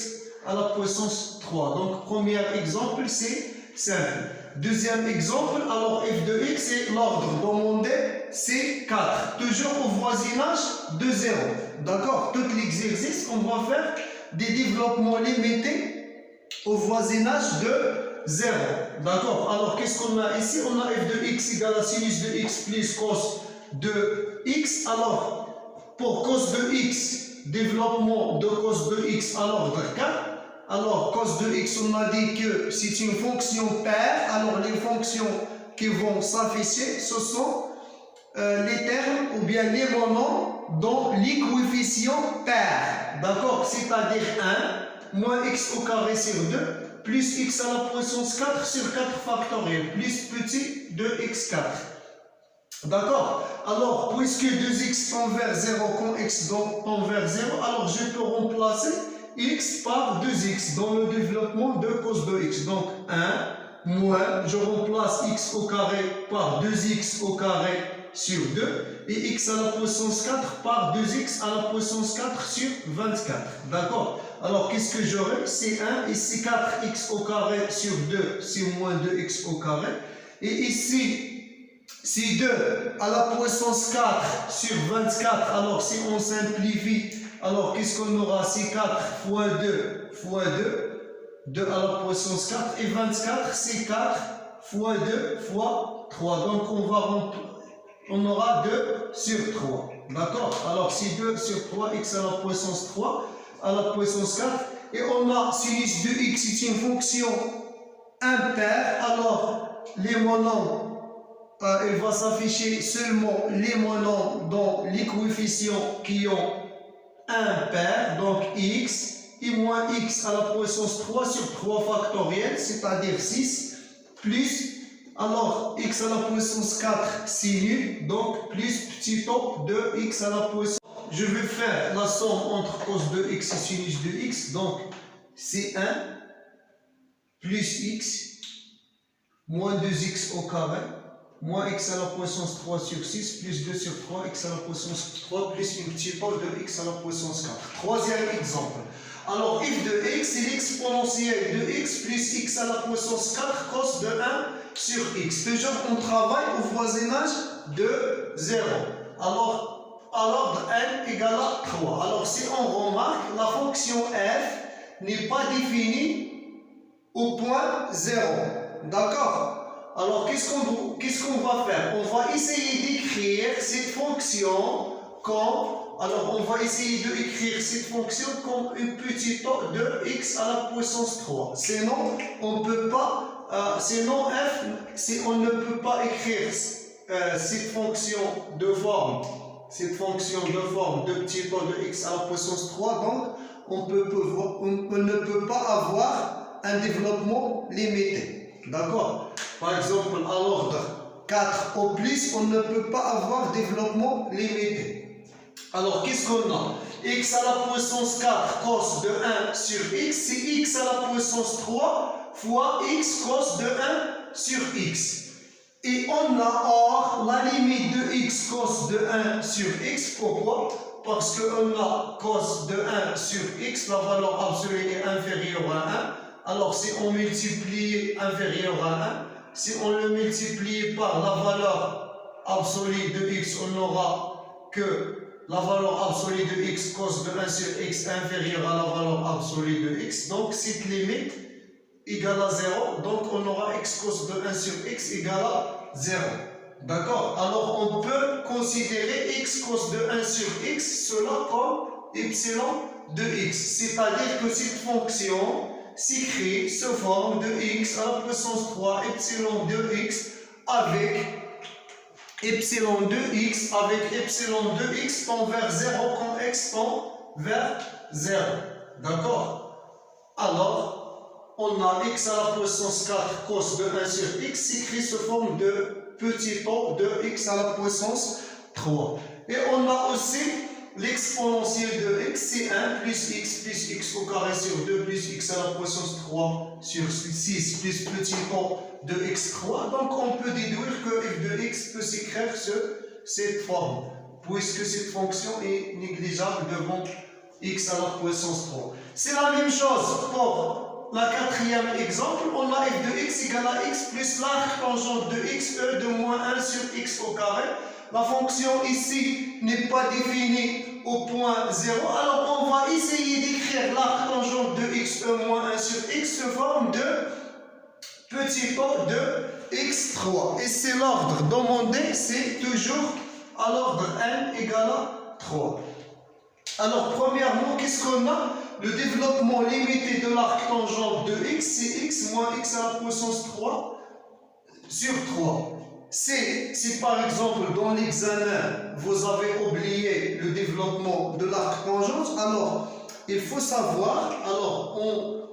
Speaker 1: à la puissance 3. Donc, premier exemple, c'est simple. Deuxième exemple, alors f de x, c'est l'ordre demandé, c'est 4. Toujours au voisinage de 0. D'accord? Tout l'exercice, on va faire des développements limités au voisinage de 0. D'accord? Alors, qu'est-ce qu'on a ici? On a f de x égale à sinus de x plus cos de x. Alors, pour cos de x, développement de cos de x à l'ordre 4. Alors, cos de x, on a dit que c'est une fonction paire. Alors, les fonctions qui vont s'afficher, ce sont les termes ou bien les moments dont les coefficients pairs. D'accord? C'est-à-dire 1 moins x au carré sur 2 plus x à la puissance 4 sur 4 factoriel plus petit de x4. D'accord? Alors, puisque 2x tend vers 0 quand x tend vers 0, alors je peux remplacer x par 2x dans le développement de cos de x. Donc, 1 moins, je remplace x au carré par 2x au carré sur 2 et x à la puissance 4 par 2x à la puissance 4 sur 24. D'accord? Alors, qu'est-ce que j'aurai? C'est 1, ici 4x au carré sur 2, c'est moins 2x au carré. Et ici, c'est 2 à la puissance 4 sur 24. Alors, si on simplifie, alors qu'est-ce qu'on aura? C'est 4 fois 2 fois 2. 2 à la puissance 4. Et 24, c'est 4 fois 2 fois 3. Donc on aura 2 sur 3. D'accord? Alors c'est 2 sur 3, x à la puissance 3 à la puissance 4. Et on a sinus de x, c'est une fonction impaire. Alors les monombres, il va s'afficher seulement les monombres dans les coefficients qui ont impair, donc x, et moins x à la puissance 3 sur 3 factoriel, c'est-à-dire 6, plus, alors x à la puissance 4, c'est nul, donc plus petit o de x à la puissance. Je vais faire la somme entre cos de x et sinus de x, donc c'est 1 plus x moins 2x au carré, moins x à la puissance 3 sur 6, plus 2 sur 3, x à la puissance 3, plus une petite pole de x à la puissance 4. Troisième exemple. Alors, f de x, c'est l'exponentielle de x plus x à la puissance 4 cos de 1 sur x. Toujours, on travaille au voisinage de 0. Alors, à l'ordre n égale à 3. Alors, si on remarque, la fonction f n'est pas définie au point 0. D'accord? Alors, qu'est-ce qu'on va faire? On va essayer d'écrire cette fonction comme... Alors, on va essayer d'écrire cette fonction comme une petite o de x à la puissance 3. Sinon, on peut pas... sinon, on ne peut pas écrire cette fonction de forme. Cette fonction de forme de petit o de x à la puissance 3. Donc, on ne peut pas avoir un développement limité. D'accord? Par exemple, à l'ordre 4 au plus, on ne peut pas avoir développement limité. Alors, qu'est-ce qu'on a? X à la puissance 4 cos de 1 sur x, c'est x à la puissance 3 fois x cos de 1 sur x. Et on a or la limite de x cos de 1 sur x. Pourquoi? Parce qu'on a cos de 1 sur x, la valeur absolue est inférieure à 1. Alors, si on multiplie inférieur à 1, si on le multiplie par la valeur absolue de x, on n'aura que la valeur absolue de x cos de 1 sur x inférieure à la valeur absolue de x. Donc, cette limite égale à 0. Donc, on aura x cos de 1 sur x égale à 0. D'accord? Alors, on peut considérer x cos de 1 sur x, cela comme epsilon de x. C'est-à-dire que cette fonction s'écrit sous forme de x à la puissance 3 epsilon de x avec epsilon de x avec epsilon de x tend vers 0 quand x tend vers 0. D'accord? Alors, on a x à la puissance 4 cos de 1 sur x s'écrit sous forme de petit o de x à la puissance 3. Et on a aussi l'exponentielle de x, c'est 1 plus x au carré sur 2 plus x à la puissance 3 sur 6 plus petit o de x3. Donc on peut déduire que f de x peut s'écrire sur cette forme, puisque cette fonction est négligeable devant x à la puissance 3. C'est la même chose pour la quatrième exemple. On a f de x égale à x plus l'arc tangente de x, e de moins 1 sur x au carré. La fonction ici n'est pas définie au point 0. Alors on va essayer d'écrire l'arc tangente de x, e moins 1 sur x sous forme de petit o de x3. Et c'est l'ordre demandé, c'est toujours à l'ordre n égale à 3. Alors premièrement, qu'est-ce qu'on a? Le développement limité de l'arc tangente de x, c'est x moins x à la puissance 3 sur 3. Si par exemple dans l'examen vous avez oublié le développement de l'arc tangente, alors il faut savoir, alors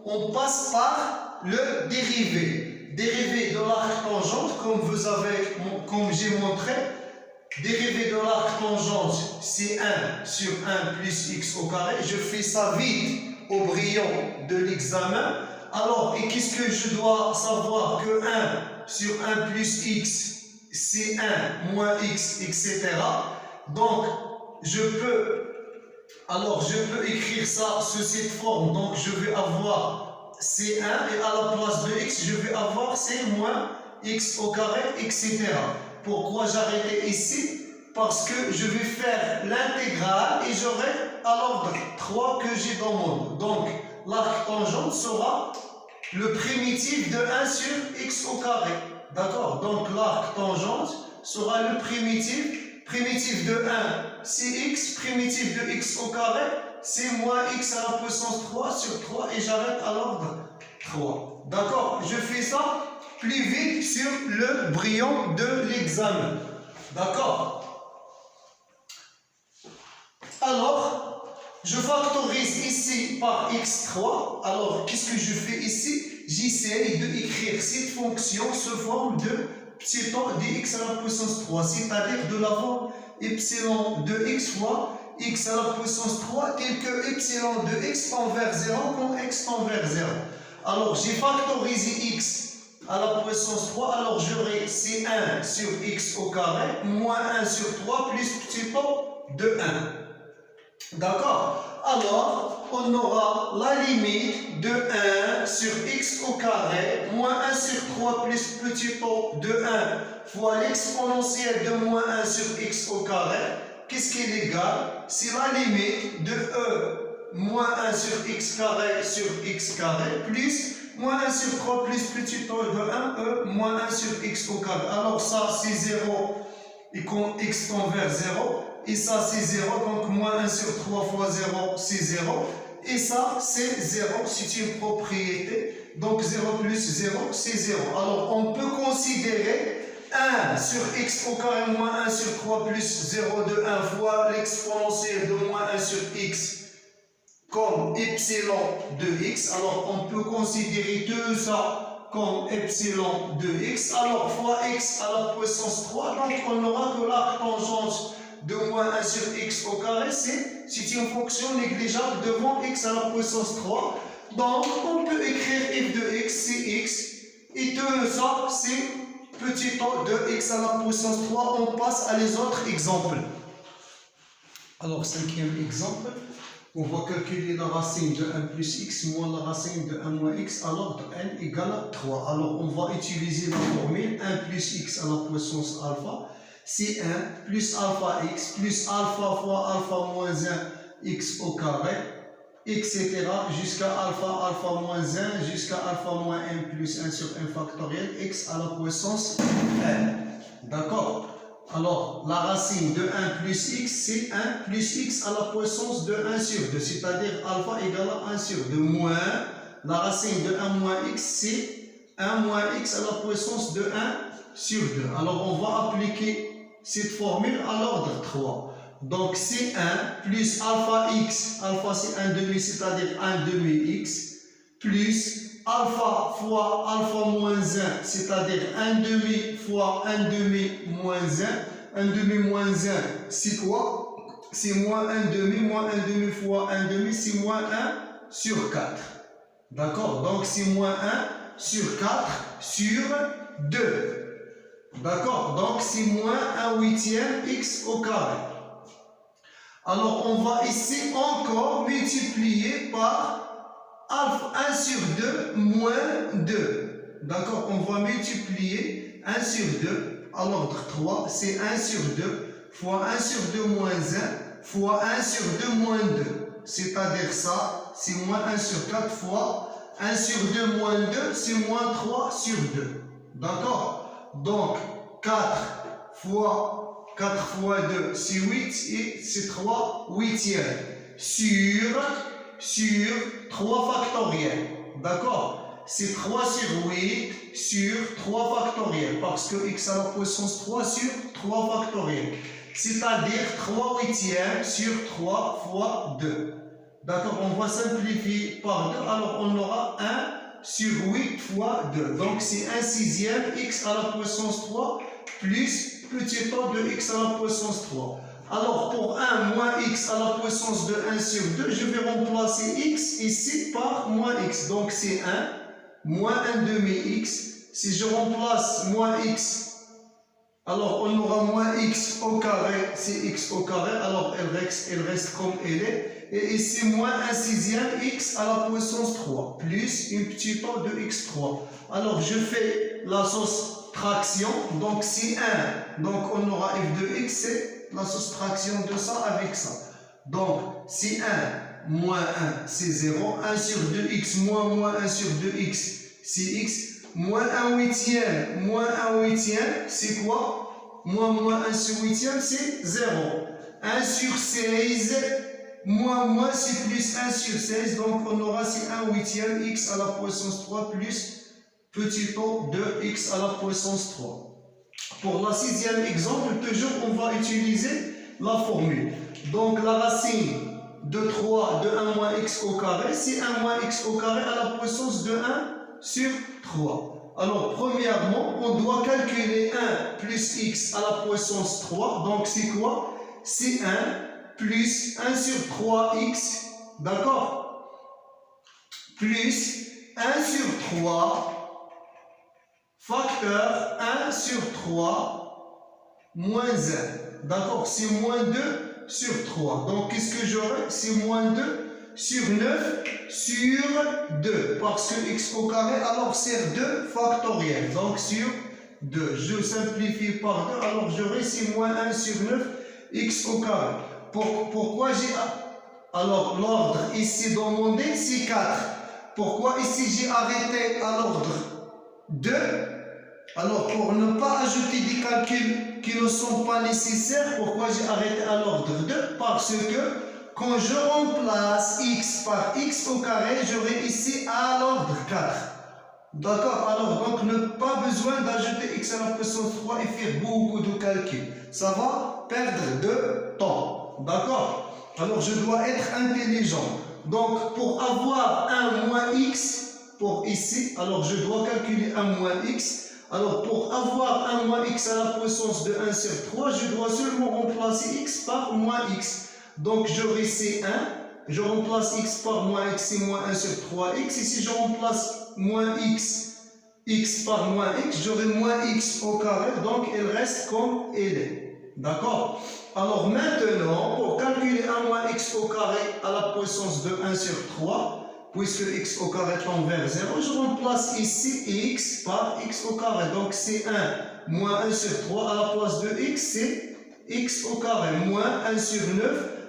Speaker 1: on passe par le dérivé. Dérivé de l'arc tangente, comme j'ai montré, dérivé de l'arc tangente, c'est 1 sur 1 plus x au carré. Je fais ça vite au brillant de l'examen. Alors, et qu'est-ce que je dois savoir? Que 1 sur 1 plus x, c'est 1 moins x, etc. Donc, je peux écrire ça sous cette forme. Donc, je vais avoir C1 et à la place de x, je vais avoir C moins x au carré, etc. Pourquoi j'arrêtais ici? Parce que je vais faire l'intégrale et j'aurai à l'ordre 3 que j'ai dans mon nom. Donc, l'arc tangente sera le primitif de 1 sur x au carré. D'accord? Donc l'arc tangente sera le primitif. Primitif de 1, c'est x. Primitif de x au carré, c'est moins x à la puissance 3 sur 3. Et j'arrête à l'ordre 3. D'accord? Je fais ça plus vite sur le brillant de l'examen. D'accord? Alors, je factorise ici par x3. Alors, qu'est-ce que je fais ici? J'essaie d'écrire cette fonction sous forme de petit temps dx à la puissance 3, c'est-à-dire de la forme epsilon de x fois x à la puissance 3, tel que epsilon de x tend vers 0 quand x tend vers 0. Alors, j'ai factorisé x à la puissance 3, alors j'aurai c1 sur x au carré moins 1 sur 3 plus petit temps de 1. D'accord? Alors, on aura la limite de 1 sur x au carré moins 1 sur 3 plus petit pot de 1 fois l'exponentielle de moins 1 sur x au carré. Qu'est-ce qui est égal? C'est la limite de e moins 1 sur x carré sur x carré plus moins 1 sur 3 plus petit pot de 1 e moins 1 sur x au carré. Alors ça, c'est 0 et quand x tend vers 0. Et ça, c'est 0, donc moins 1 sur 3 fois 0, c'est 0. Et ça, c'est 0, c'est une propriété. Donc 0 plus 0, c'est 0. Alors, on peut considérer 1 sur x au carré moins 1 sur 3 plus 0 de 1 fois l'exponentielle de moins 1 sur x comme epsilon de x. Alors, on peut considérer tout ça comme epsilon de x. Alors, fois x à la puissance 3. Donc, on aura que la tangente de moins 1 sur x au carré, c'est une fonction négligeable devant x à la puissance 3. Donc, on peut écrire f de x, c'est x. Et tout ça, c'est petit temps de x à la puissance 3. On passe à les autres exemples. Alors, cinquième exemple. On va calculer la racine de 1 plus x moins la racine de 1 moins x à l'ordre n égale à 3. Alors, on va utiliser la formule 1 plus x à la puissance alpha. C'est 1 plus alpha x plus alpha fois alpha moins 1 x au carré, etc. jusqu'à alpha moins 1 jusqu'à alpha moins 1 plus 1 sur 1 factoriel x à la puissance n. D'accord? Alors, la racine de 1 plus x, c'est 1 plus x à la puissance de 1 sur 2, c'est-à-dire alpha égale à 1 sur 2, moins la racine de 1 moins x, c'est 1 moins x à la puissance de 1 sur 2. Alors, on va appliquer cette formule à l'ordre 3. Donc, c'est 1 plus alpha x, alpha c'est 1 demi, c'est-à-dire 1 demi x, plus alpha fois alpha moins 1, c'est-à-dire 1 demi fois 1 demi moins 1. 1 demi moins 1, c'est quoi? C'est moins 1 demi fois 1 demi, c'est moins 1 sur 4. D'accord? Donc, c'est moins 1 sur 4 sur 2. D'accord? Donc, c'est moins 1 huitième x au carré. Alors, on va ici encore multiplier par alpha 1 sur 2 moins 2. D'accord? On va multiplier 1 sur 2 à l'ordre 3. C'est 1 sur 2 fois 1 sur 2 moins 1 fois 1 sur 2 moins 2. C'est-à-dire ça, c'est moins 1 sur 4 fois 1 sur 2 moins 2, c'est moins 3 sur 2. D'accord? Donc, 4 fois 2, c'est 8 et c'est 3 huitièmes sur 3 factoriels. D'accord? C'est 3 sur 8 sur 3 factoriels parce que x à la puissance 3 sur 3 factoriels. C'est-à-dire 3 huitièmes sur 3 fois 2. D'accord? On va simplifier par 2. Alors, on aura 1 sur 8 fois 2. Donc, c'est 1 sixième x à la puissance 3 plus petit temps de x à la puissance 3. Alors, pour 1 moins x à la puissance de 1 sur 2, je vais remplacer x ici par moins x. Donc, c'est 1 moins 1 demi x. Si je remplace moins x, alors on aura moins x au carré, c'est x au carré. Alors, elle reste comme elle est. Et ici, moins 1 sixième x à la puissance 3, plus une petite temps de x3. Alors, je fais la soustraction, donc c'est 1. Donc, on aura f de x, c'est la soustraction de ça avec ça. Donc, c'est 1 moins 1, c'est 0. 1 sur 2x moins 1 sur 2x, c'est x. moins 1 huitième, moins 1 huitième, c'est quoi? Moins 1 sur huitième, c'est 0. 1 sur 16, moins c'est plus 1 sur 16, donc on aura c'est 1 huitième x à la puissance 3 plus petit o de x à la puissance 3. Pour la sixième exemple, toujours on va utiliser la formule. Donc la racine de 3 de 1 moins x au carré, c'est 1 moins x au carré à la puissance de 1 sur 3. Alors premièrement, on doit calculer 1 plus x à la puissance 3. Donc c'est quoi? C'est 1 plus 1 sur 3x, d'accord? Plus 1 sur 3 facteur 1 sur 3 moins 1. D'accord? C'est moins 2 sur 3. Donc, qu'est-ce que j'aurai? C'est moins 2 sur 9 sur 2. Parce que x au carré, alors c'est 2 factoriel. Donc, sur 2. Je simplifie par 2. Alors, j'aurai c'est moins 1 sur 9 x au carré. Pourquoi j'ai... Alors, l'ordre ici demandé, c'est 4. Pourquoi ici j'ai arrêté à l'ordre 2? Alors, pour ne pas ajouter des calculs qui ne sont pas nécessaires, pourquoi j'ai arrêté à l'ordre 2? Parce que quand je remplace x par x au carré, j'aurai ici à l'ordre 4. D'accord? Alors, donc, pas besoin d'ajouter x à la puissance 3 et faire beaucoup de calculs. Ça va perdre de temps. D'accord? Alors, je dois être intelligent. Donc, pour avoir 1 moins x, pour ici, alors je dois calculer 1 moins x. Alors, pour avoir 1 moins x à la puissance de 1 sur 3, je dois seulement remplacer x par moins x. Donc, j'aurai C1, je remplace x par moins x, c'est moins 1 sur 3x. Et si je remplace moins x par moins x, j'aurai moins x au carré, donc elle reste comme elle est. D'accord? Alors, maintenant, pour calculer 1 moins x au carré à la puissance de 1 sur 3, puisque x au carré tend vers 0, je remplace ici x par x au carré. Donc c'est 1 moins 1 sur 3 à la place de x, c'est x au carré. Moins 1 sur 9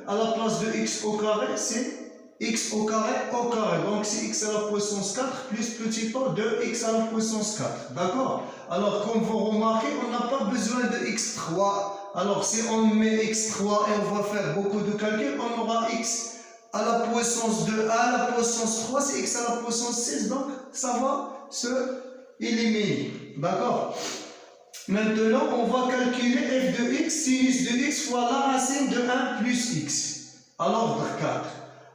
Speaker 1: à la place de x au carré, c'est x au carré au carré. Donc c'est x à la puissance 4 plus petit o de x à la puissance 4. D'accord? Alors comme vous remarquez, on n'a pas besoin de x3. Alors si on met x3 et on va faire beaucoup de calculs, on aura x à la puissance de 1 à la puissance 3, c'est x à la puissance 6, donc ça va se éliminer. D'accord? Maintenant, on va calculer f de x, sinus de x fois la racine de 1 plus x, à l'ordre 4.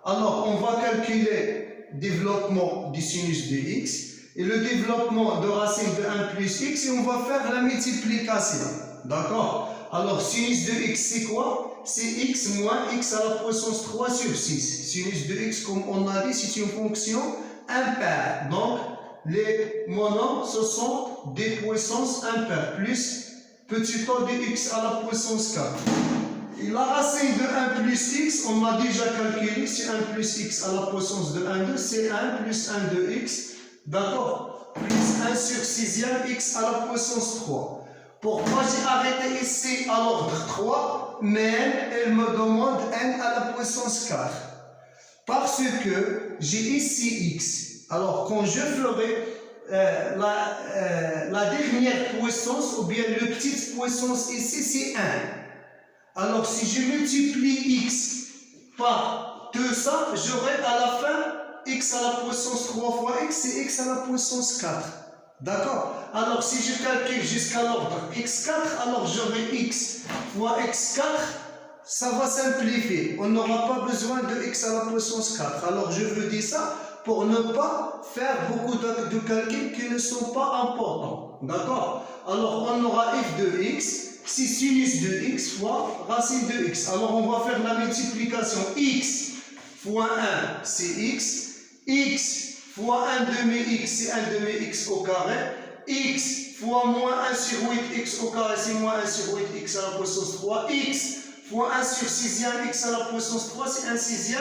Speaker 1: Alors, on va calculer développement du sinus de x, et le développement de racine de 1 plus x, et on va faire la multiplication. D'accord? Alors, sinus de x, c'est quoi? C'est x moins x à la puissance 3 sur 6. Sinus de x, comme on a dit, c'est une fonction impaire. Donc, les monomes, ce sont des puissances impaires, plus petit o de x à la puissance 4. Et la racine de 1 plus x, on a déjà calculé, c'est 1 plus x à la puissance de 1, 2, c'est 1 plus 1 de x, d'accord? Plus 1 sur 6e x à la puissance 3. Pourquoi j'ai arrêté ici à l'ordre 3, mais elle me demande n à la puissance 4? Parce que j'ai ici x. Alors, quand je ferai la dernière puissance, ou bien la petite puissance ici, c'est 1. Alors, si je multiplie x par tout ça, j'aurai à la fin x à la puissance 3 fois x, c'est x à la puissance 4. D'accord? Alors, si je calcule jusqu'à l'ordre x4, alors j'aurai x fois x4, ça va simplifier. On n'aura pas besoin de x à la puissance 4. Alors, je veux dire ça pour ne pas faire beaucoup de calculs qui ne sont pas importants. D'accord? Alors, on aura f de x, c'est sinus de x fois racine de x. Alors, on va faire la multiplication. X fois 1, c'est x fois 1 demi-x, c'est 1 demi-x au carré. X fois moins 1 sur 8x au carré, c'est moins 1 sur 8x à la puissance 3. X fois 1 sur 6e x à la puissance 3, c'est 1 6e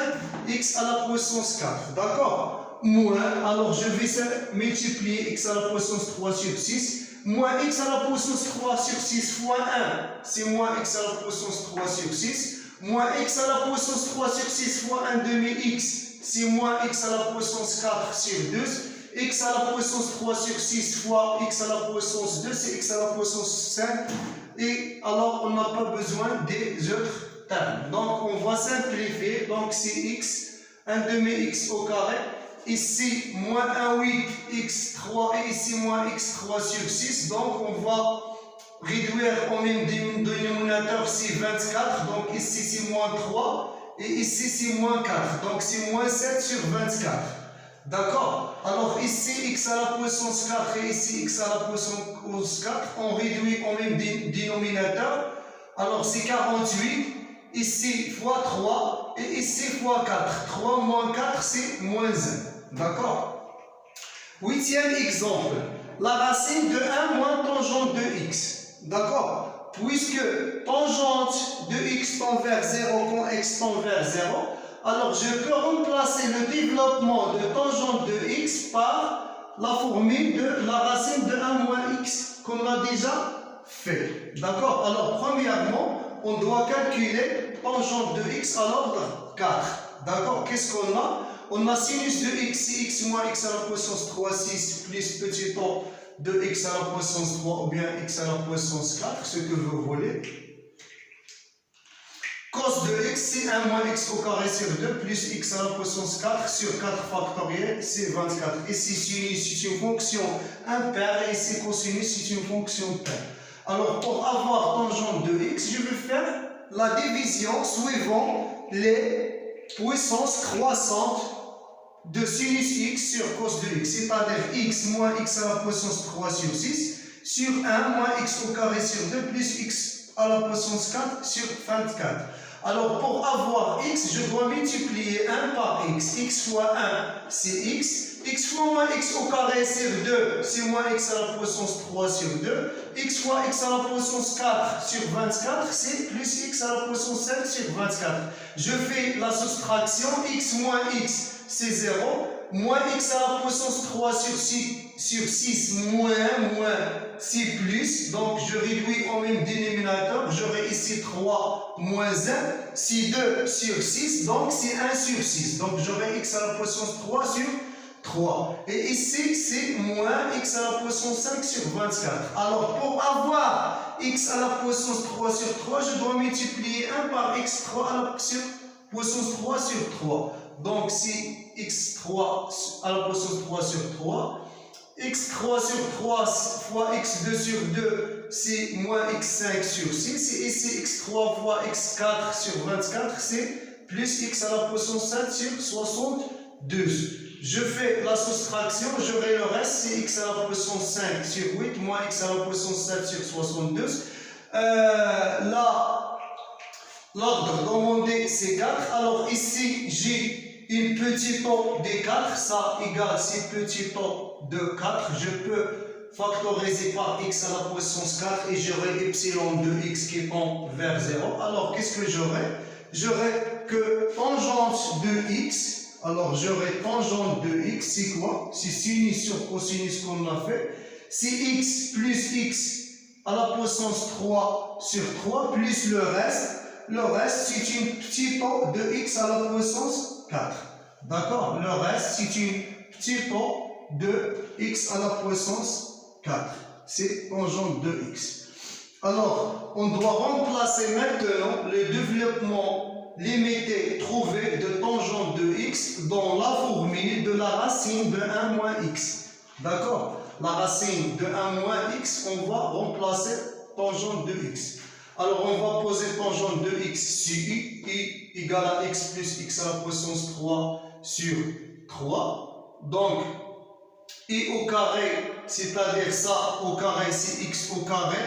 Speaker 1: x à la puissance 4. D'accord? Moins, alors je vais multiplier x à la puissance 3 sur 6. Moins x à la puissance 3 sur 6 fois 1, c'est moins x à la puissance 3 sur 6. Moins x à la puissance 3 sur 6 fois 1 demi-x, c'est moins x à la puissance 4 sur 2. x à la puissance 3 sur 6 fois x à la puissance 2, c'est x à la puissance 5. Et alors, on n'a pas besoin des autres termes. Donc, on va simplifier. Donc, c'est x, 1 demi x au carré. Ici, moins 1 8 x3 et ici, moins x3 sur 6. Donc, on va réduire au même dénominateur, c'est 24. Donc, ici, c'est moins 3. Et ici, c'est moins 4. Donc, c'est moins 7 sur 24. D'accord? Alors, ici, x à la puissance 4 et ici, x à la puissance 4, on réduit au même dénominateur. Alors, c'est 48. Ici, fois 3. Et ici, fois 4. 3 moins 4, c'est moins 1. D'accord? Huitième exemple. La racine de 1 moins tangente de x. D'accord? Puisque tangente de x tend vers 0 quand x tend vers 0, alors je peux remplacer le développement de tangente de x par la formule de la racine de 1 moins x qu'on a déjà fait. D'accord? Alors premièrement, on doit calculer tangente de x à l'ordre 4. D'accord? Qu'est-ce qu'on a? On a sinus de x, c'est x moins x à la puissance 3, 6, plus petit temps de x à la puissance 3 ou bien x à la puissance 4, ce que vous voulez. Cos de x, c'est 1 moins x au carré sur 2, plus x à la puissance 4 sur 4 factoriel, c'est 24. Ici, sinus, c'est une fonction impaire, et ici, cosinus, c'est une fonction paire. Alors, pour avoir tangente de x, je vais faire la division suivant les puissances croissantes de sinus x sur cos de x, c'est-à-dire x moins x à la puissance 3 sur 6 sur 1 moins x au carré sur 2 plus x à la puissance 4 sur 24. Alors pour avoir x, je dois multiplier 1 par x. X fois 1, c'est x. X fois moins x au carré sur 2, c'est moins x à la puissance 3 sur 2. X fois x à la puissance 4 sur 24, c'est plus x à la puissance 5 sur 24. Je fais la soustraction, x moins x, c'est 0. Moins x à la puissance 3 sur 6, moins, c'est plus. Donc, je réduis au même dénominateur. J'aurai ici 3 moins 1, c'est 2 sur 6. Donc, c'est 1 sur 6. Donc, j'aurai x à la puissance 3 sur 3. Et ici, c'est moins x à la puissance 5 sur 24. Alors, pour avoir x à la puissance 3 sur 3, je dois multiplier 1 par x3 à la puissance 3 sur 3. Donc, c'est x3 à la puissance 3 sur 3. x3 sur 3 fois x2 sur 2, c'est moins x5 sur 6. Et ici, x3 fois x4 sur 24, c'est plus x à la puissance 7 sur 72. Je fais la soustraction, j'aurai le reste, c'est x à la puissance 5 sur 8, moins x à la puissance 7 sur 72. L'ordre demandé, c'est 4. Alors ici, j'ai une petite temps de 4, ça égale c'est petit temps de 4. Je peux factoriser par x à la puissance 4 et j'aurai epsilon de x qui tend vers 0. Alors qu'est-ce que j'aurai? J'aurai que tangente de x. Alors j'aurai tangente de x, c'est quoi? C'est sinus sur cosinus qu'on a fait. C'est x plus x à la puissance 3 sur 3 plus le reste. Le reste, c'est une petite temps de x à la puissance 4. D'accord? Le reste, c'est une petite temps de x à la puissance 4. C'est tangente de x. Alors, on doit remplacer maintenant le développement limité trouvé de tangente de x dans la formule de la racine de 1 moins x. D'accord? La racine de 1 moins x, on va remplacer tangente de x. Alors, on va poser tangente de x sur i égale à x plus x à la puissance 3 sur 3. Donc, i au carré, c'est-à-dire ça au carré, c'est x au carré,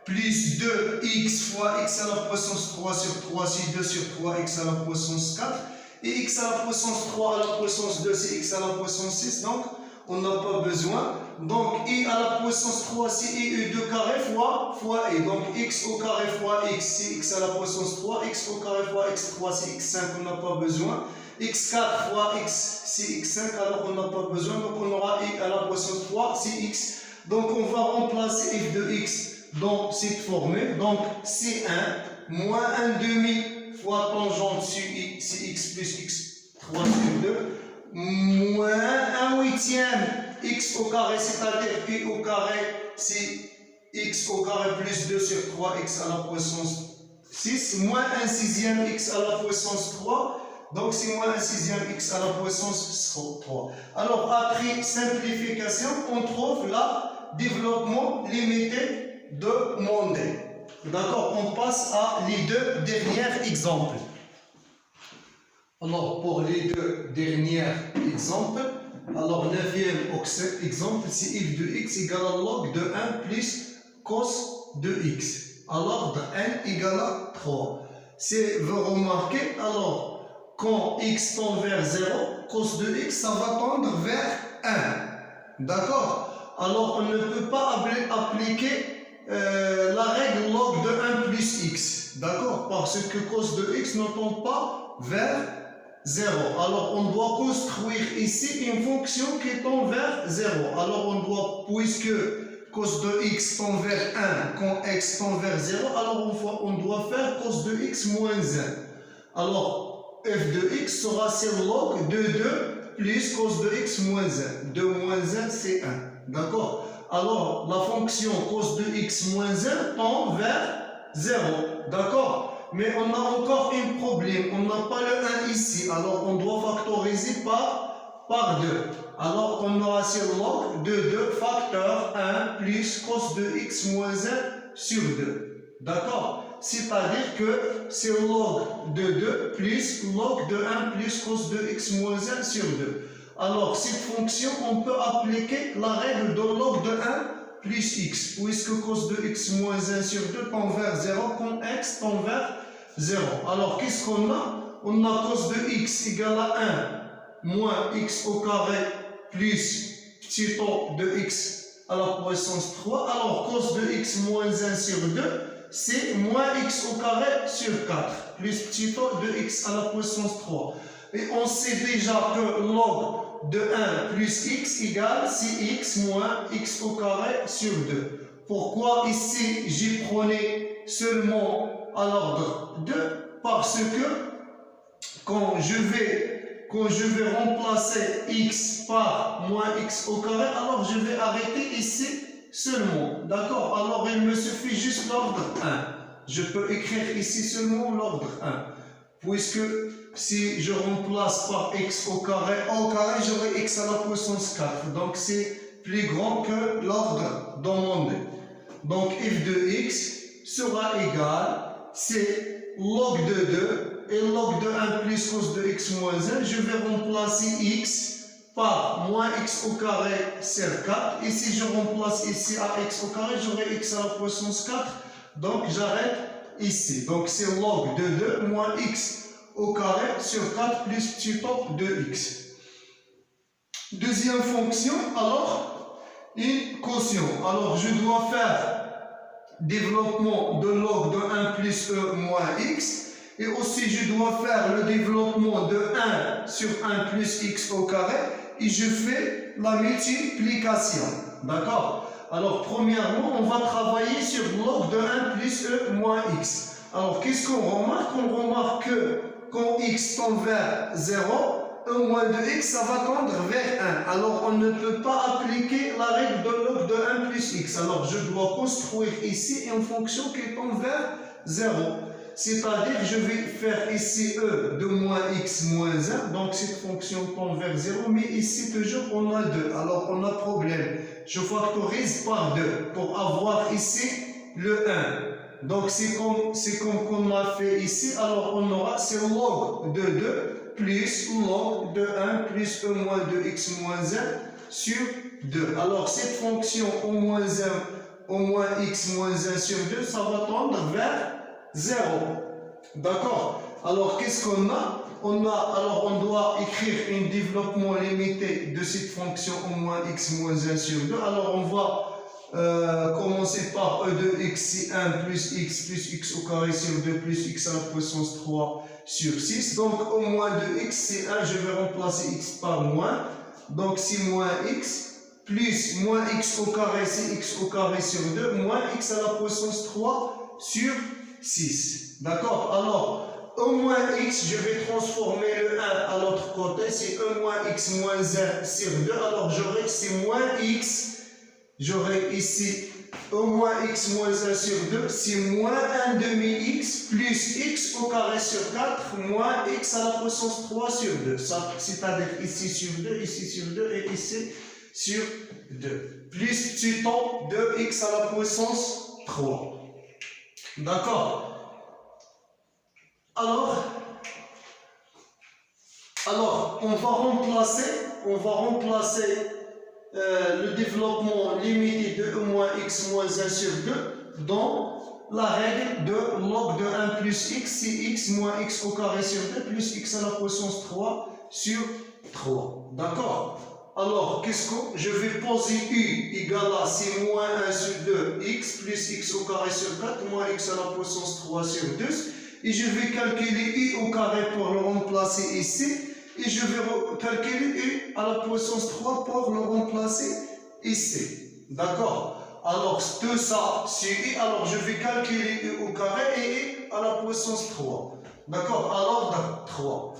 Speaker 1: plus 2x fois x à la puissance 3 sur 3, c'est 2 sur 3, x à la puissance 4. Et x à la puissance 3 à la puissance 2, c'est x à la puissance 6. Donc, on n'a pas besoin. Donc, i à la puissance 3, c'est i2 carré fois i. Donc, x au carré fois x, c'est x à la puissance 3. X au carré fois x3, c'est x5, on n'a pas besoin. x4 fois x, c'est x5, alors on n'a pas besoin. Donc, on aura i à la puissance 3, c'est x. Donc, on va remplacer f de x dans cette formule. Donc, c'est 1 moins 1 demi fois tangente sur i, c'est x plus x3 sur 2, moins 1 huitième x au carré, c'est-à-dire pi au carré, c'est x au carré plus 2 sur 3x à la puissance 6, moins 1 sixième x à la puissance 3, donc c'est moins 1 sixième x à la puissance 3. Alors après simplification, on trouve le développement limité de Mondé. D'accord, on passe à les deux derniers exemples. Alors pour les deux derniers exemples, alors 9e exemple, c'est f de x égale à log de 1 plus cos de x. Alors de n égale à 3. Si vous remarquez, alors quand x tend vers 0, cos de x, ça va tendre vers 1. D'accord? Alors on ne peut pas appliquer la règle log de 1 plus x. D'accord? Parce que cos de x ne tend pas vers 0. Alors on doit construire ici une fonction qui tend vers 0. Alors on doit, puisque cos de x tend vers 1, quand x tend vers 0, alors on doit faire cos de x moins 1. Alors f de x sera c'est log de 2 plus cos de x moins 1. 2 moins 1 c'est 1. D'accord? Alors la fonction cos de x moins 1 tend vers 0. D'accord? Mais on a encore un problème, on n'a pas le 1 ici, alors on doit factoriser par 2. Alors on aura sur log de 2 facteur 1 plus cos de x moins 1 sur 2. D'accord? C'est-à-dire que c'est log de 2 plus log de 1 plus cos de x moins 1 sur 2. Alors cette fonction, on peut appliquer la règle de log de 1 plus x, puisque cos de x moins 1 sur 2 tend vers 0, quand x tend vers 0. Alors qu'est-ce qu'on a? On a cos de x égale à 1 moins x au carré plus petit o de x à la puissance 3. Alors cos de x moins 1 sur 2, c'est moins x au carré sur 4 plus petit o de x à la puissance 3. Et on sait déjà que log de 1 plus x égale c'est x moins x au carré sur 2. Pourquoi ici j'y prenais seulement à l'ordre 2? Parce que quand je vais remplacer x par moins x au carré, alors je vais arrêter ici seulement. D'accord? Alors il me suffit juste l'ordre 1. Je peux écrire ici seulement l'ordre 1. Puisque si je remplace par x au carré, j'aurai x à la puissance 4. Donc c'est plus grand que l'ordre demandé. Donc f de x sera égal, c'est log de 2 et log de 1 plus cos de x moins 1. Je vais remplacer x par moins x au carré sur 4. Et si je remplace ici à x au carré, j'aurai x à la puissance 4. Donc j'arrête ici. Donc c'est log de 2 moins x au carré sur 4 plus petit o de x. Deuxième fonction, alors, une quotient. Alors je dois faire développement de log de 1 plus e moins x. Et aussi je dois faire le développement de 1 sur 1 plus x au carré. Et je fais la multiplication. D'accord? Alors premièrement, on va travailler sur log de 1 plus e moins x. Alors qu'est-ce qu'on remarque? On remarque que quand x tend vers 0, e moins de x, ça va tendre vers 1. Alors on ne peut pas appliquer la règle de log de 1 plus x. Alors je dois construire ici une fonction qui tend vers 0. C'est-à-dire je vais faire ici e de moins x moins 1. Donc cette fonction tend vers 0. Mais ici toujours on a 2. Alors on a problème. Je factorise par 2 pour avoir ici le 1. Donc c'est comme qu'on a fait ici. Alors on aura c'est log de 2 plus log de 1 plus e moins de x moins 1 sur 2. Alors cette fonction au moins x moins 1 sur 2, ça va tendre vers 0. D'accord? Alors qu'est-ce qu'on a? Alors on doit écrire un développement limité de cette fonction au moins x moins 1 sur 2. Alors on va commencer par e de x, c'est 1 plus x au carré sur 2 plus x à la puissance 3 sur 6. Donc au moins de x, c'est 1, je vais remplacer x par moins. Donc c'est moins x plus moins x au carré, c'est x au carré sur 2, moins x à la puissance 3 sur 6. D'accord? Alors E moins x, je vais transformer le 1 à l'autre côté, c'est E moins x moins 1 sur 2, alors j'aurai c'est moins x, j'aurai ici E moins x moins 1 sur 2, c'est moins 1 demi x plus x au carré sur 4 moins x à la puissance 3 sur 2, c'est-à-dire ici sur 2, ici sur 2 et ici sur 2, plus tu tombes 2x à la puissance 3. D'accord? Alors, on va remplacer le développement limité de E moins x moins 1 sur 2 dans la règle de log de 1 plus x, c'est x moins x au carré sur 2 plus x à la puissance 3 sur 3. D'accord? Alors, qu'est-ce que je vais poser u égale à c'est moins 1 sur 2 x plus x au carré sur 4 moins x à la puissance 3 sur 2. Et je vais calculer u au carré pour le remplacer ici. Et je vais calculer u à la puissance 3 pour le remplacer ici. D'accord? Alors, tout ça, c'est u. Alors, je vais calculer u au carré et u à la puissance 3. D'accord? À l'ordre 3.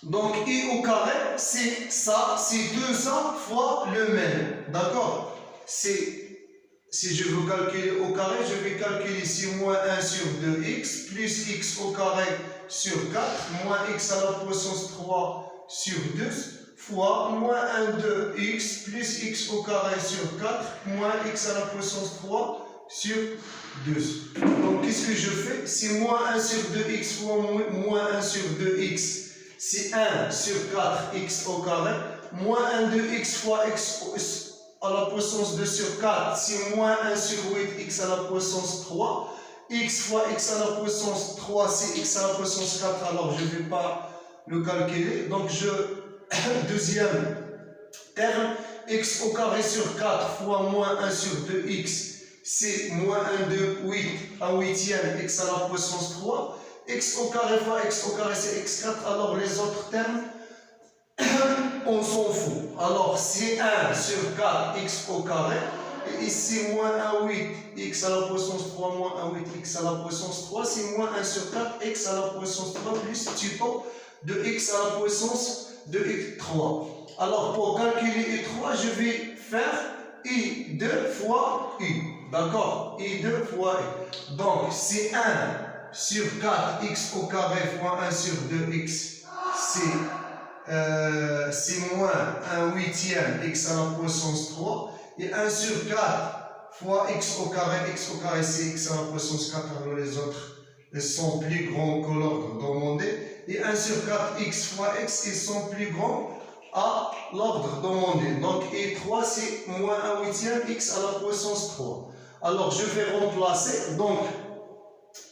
Speaker 1: Donc, u au carré, c'est ça, c'est 2a fois le même. D'accord? Si je veux calculer au carré, je vais calculer ici moins 1 sur 2x plus x au carré sur 4 moins x à la puissance 3 sur 2 fois moins 1 de x plus x au carré sur 4 moins x à la puissance 3 sur 2. Donc, qu'est-ce que je fais? C'est moins 1 sur 2x fois moins 1 sur 2x. C'est 1 sur 4x au carré moins 1 de x fois x à la puissance 2 sur 4, c'est moins 1 sur 8x à la puissance 3. X fois x à la puissance 3, c'est x à la puissance 4, alors je ne vais pas le calculer. Donc, deuxième terme, x au carré sur 4 fois moins 1 sur 2x, c'est moins 1 de 8 à 8e, x à la puissance 3. X au carré fois x au carré, c'est x4, alors les autres termes, on s'en fout. Alors, c'est 1 sur 4 x au carré. Et ici, moins 1, 8 x à la puissance 3 moins 1, 8 x à la puissance 3. C'est moins 1 sur 4 x à la puissance 3 plus tuto de x à la puissance de x3. Alors, pour calculer u3, je vais faire i2 fois u. D'accord? i2 fois u. Donc, c'est 1 sur 4x au carré fois 1 sur 2x. C'est moins 1 huitième x à la puissance 3 et 1 sur 4 fois x au carré c'est x à la puissance 4, alors les autres ils sont plus grands que l'ordre demandé et 1 sur 4x fois x ils sont plus grands à l'ordre demandé. Donc et3 c'est moins 1 huitième x à la puissance 3. Alors je vais remplacer, donc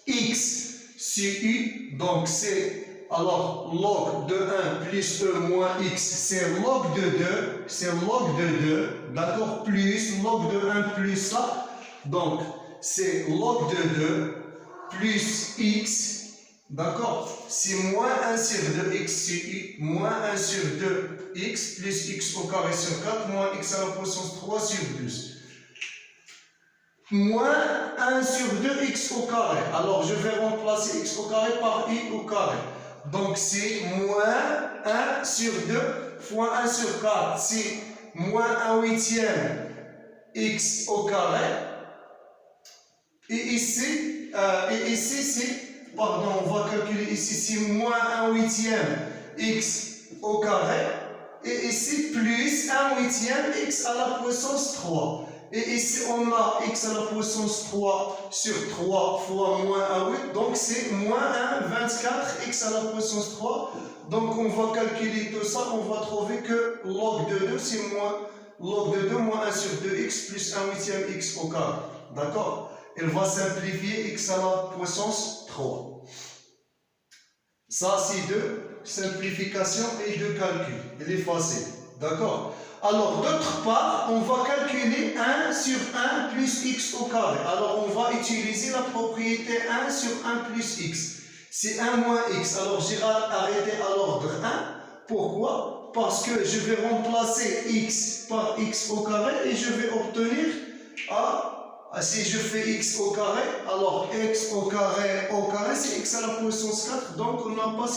Speaker 1: x c'est u, donc c'est alors log de 1 plus e moins x, c'est log de 2, c'est log de 2, d'accord, plus log de 1 plus ça, donc c'est log de 2 plus x, d'accord, c'est moins 1 sur 2x, c'est u, moins 1 sur 2x plus x au carré sur 4, moins x à la puissance 3 sur 12. Moins 1 sur 2x au carré. Alors, je vais remplacer x au carré par i au carré. Donc, c'est moins 1 sur 2 fois 1 sur 4. C'est moins 1 huitième x au carré. Et ici c'est, pardon, on va calculer ici, c'est moins 1 huitième x au carré. Et ici, plus 1 huitième x à la puissance 3. Et ici, on a x à la puissance 3 sur 3 fois moins 1, 8. Donc, c'est moins 1, 24 x à la puissance 3. Donc, on va calculer tout ça. On va trouver que log de 2, c'est log de 2 moins 1 sur 2x plus 1 huitième x au carré. D'accord? Elle va simplifier x à la puissance 3. Ça, c'est de simplification et de calcul. Elle est facile. D'accord? Alors, d'autre part, on va calculer 1 sur 1 plus x au carré. Alors, on va utiliser la propriété 1 sur 1 plus x. C'est 1 moins x. Alors, j'ai arrêté à l'ordre 1. Pourquoi? Parce que je vais remplacer x par x au carré et je vais obtenir Si je fais x au carré, alors x au carré, c'est x à la puissance 4. Donc, on n'a pas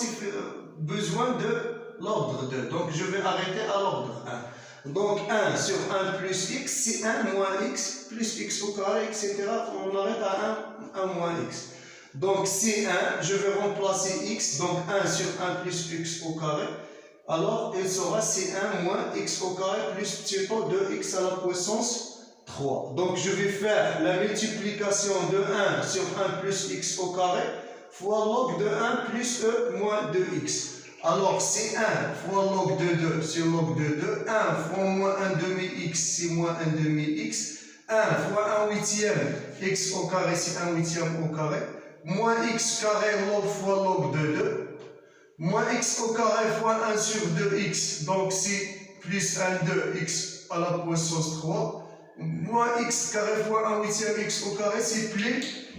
Speaker 1: besoin de l'ordre 2. Donc, je vais arrêter à l'ordre 1. Donc, 1 sur 1 plus x, c'est 1 moins x, plus x au carré, etc. On arrête à 1 moins x. Donc, c'est 1, je vais remplacer x. Donc, 1 sur 1 plus x au carré. Alors, il sera C1 moins x au carré plus petit pot de x à la puissance 3. Donc, je vais faire la multiplication de 1 sur 1 plus x au carré fois log de 1 plus e moins 2x. Alors, c'est 1 fois log de 2 sur log de 2. 1 fois moins 1 demi-x, c'est moins 1 demi-x. 1 fois 1 huitième, x au carré, c'est 1 huitième au carré. Moins x carré log fois log de 2. Moins x au carré fois 1 sur 2x, donc c'est plus 1 2x à la puissance 3. Moins x carré fois 1 huitième x au carré, c'est plus,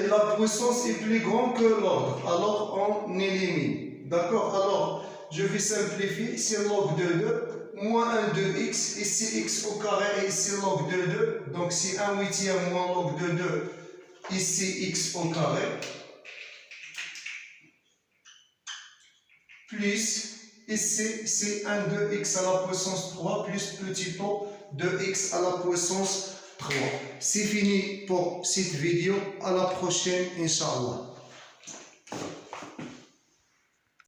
Speaker 1: la puissance est plus grande que l'ordre. Alors on élimine. D'accord? Alors je vais simplifier, c'est log de 2, moins 1 2x, ici x au carré et ici log de 2. Donc c'est 1 huitième moins log de 2, ici x au carré. Plus, ici, c'est 1 2x à la puissance 3 plus petit pot de x à la puissance 3. C'est fini pour cette vidéo. À la prochaine, Inch'Allah.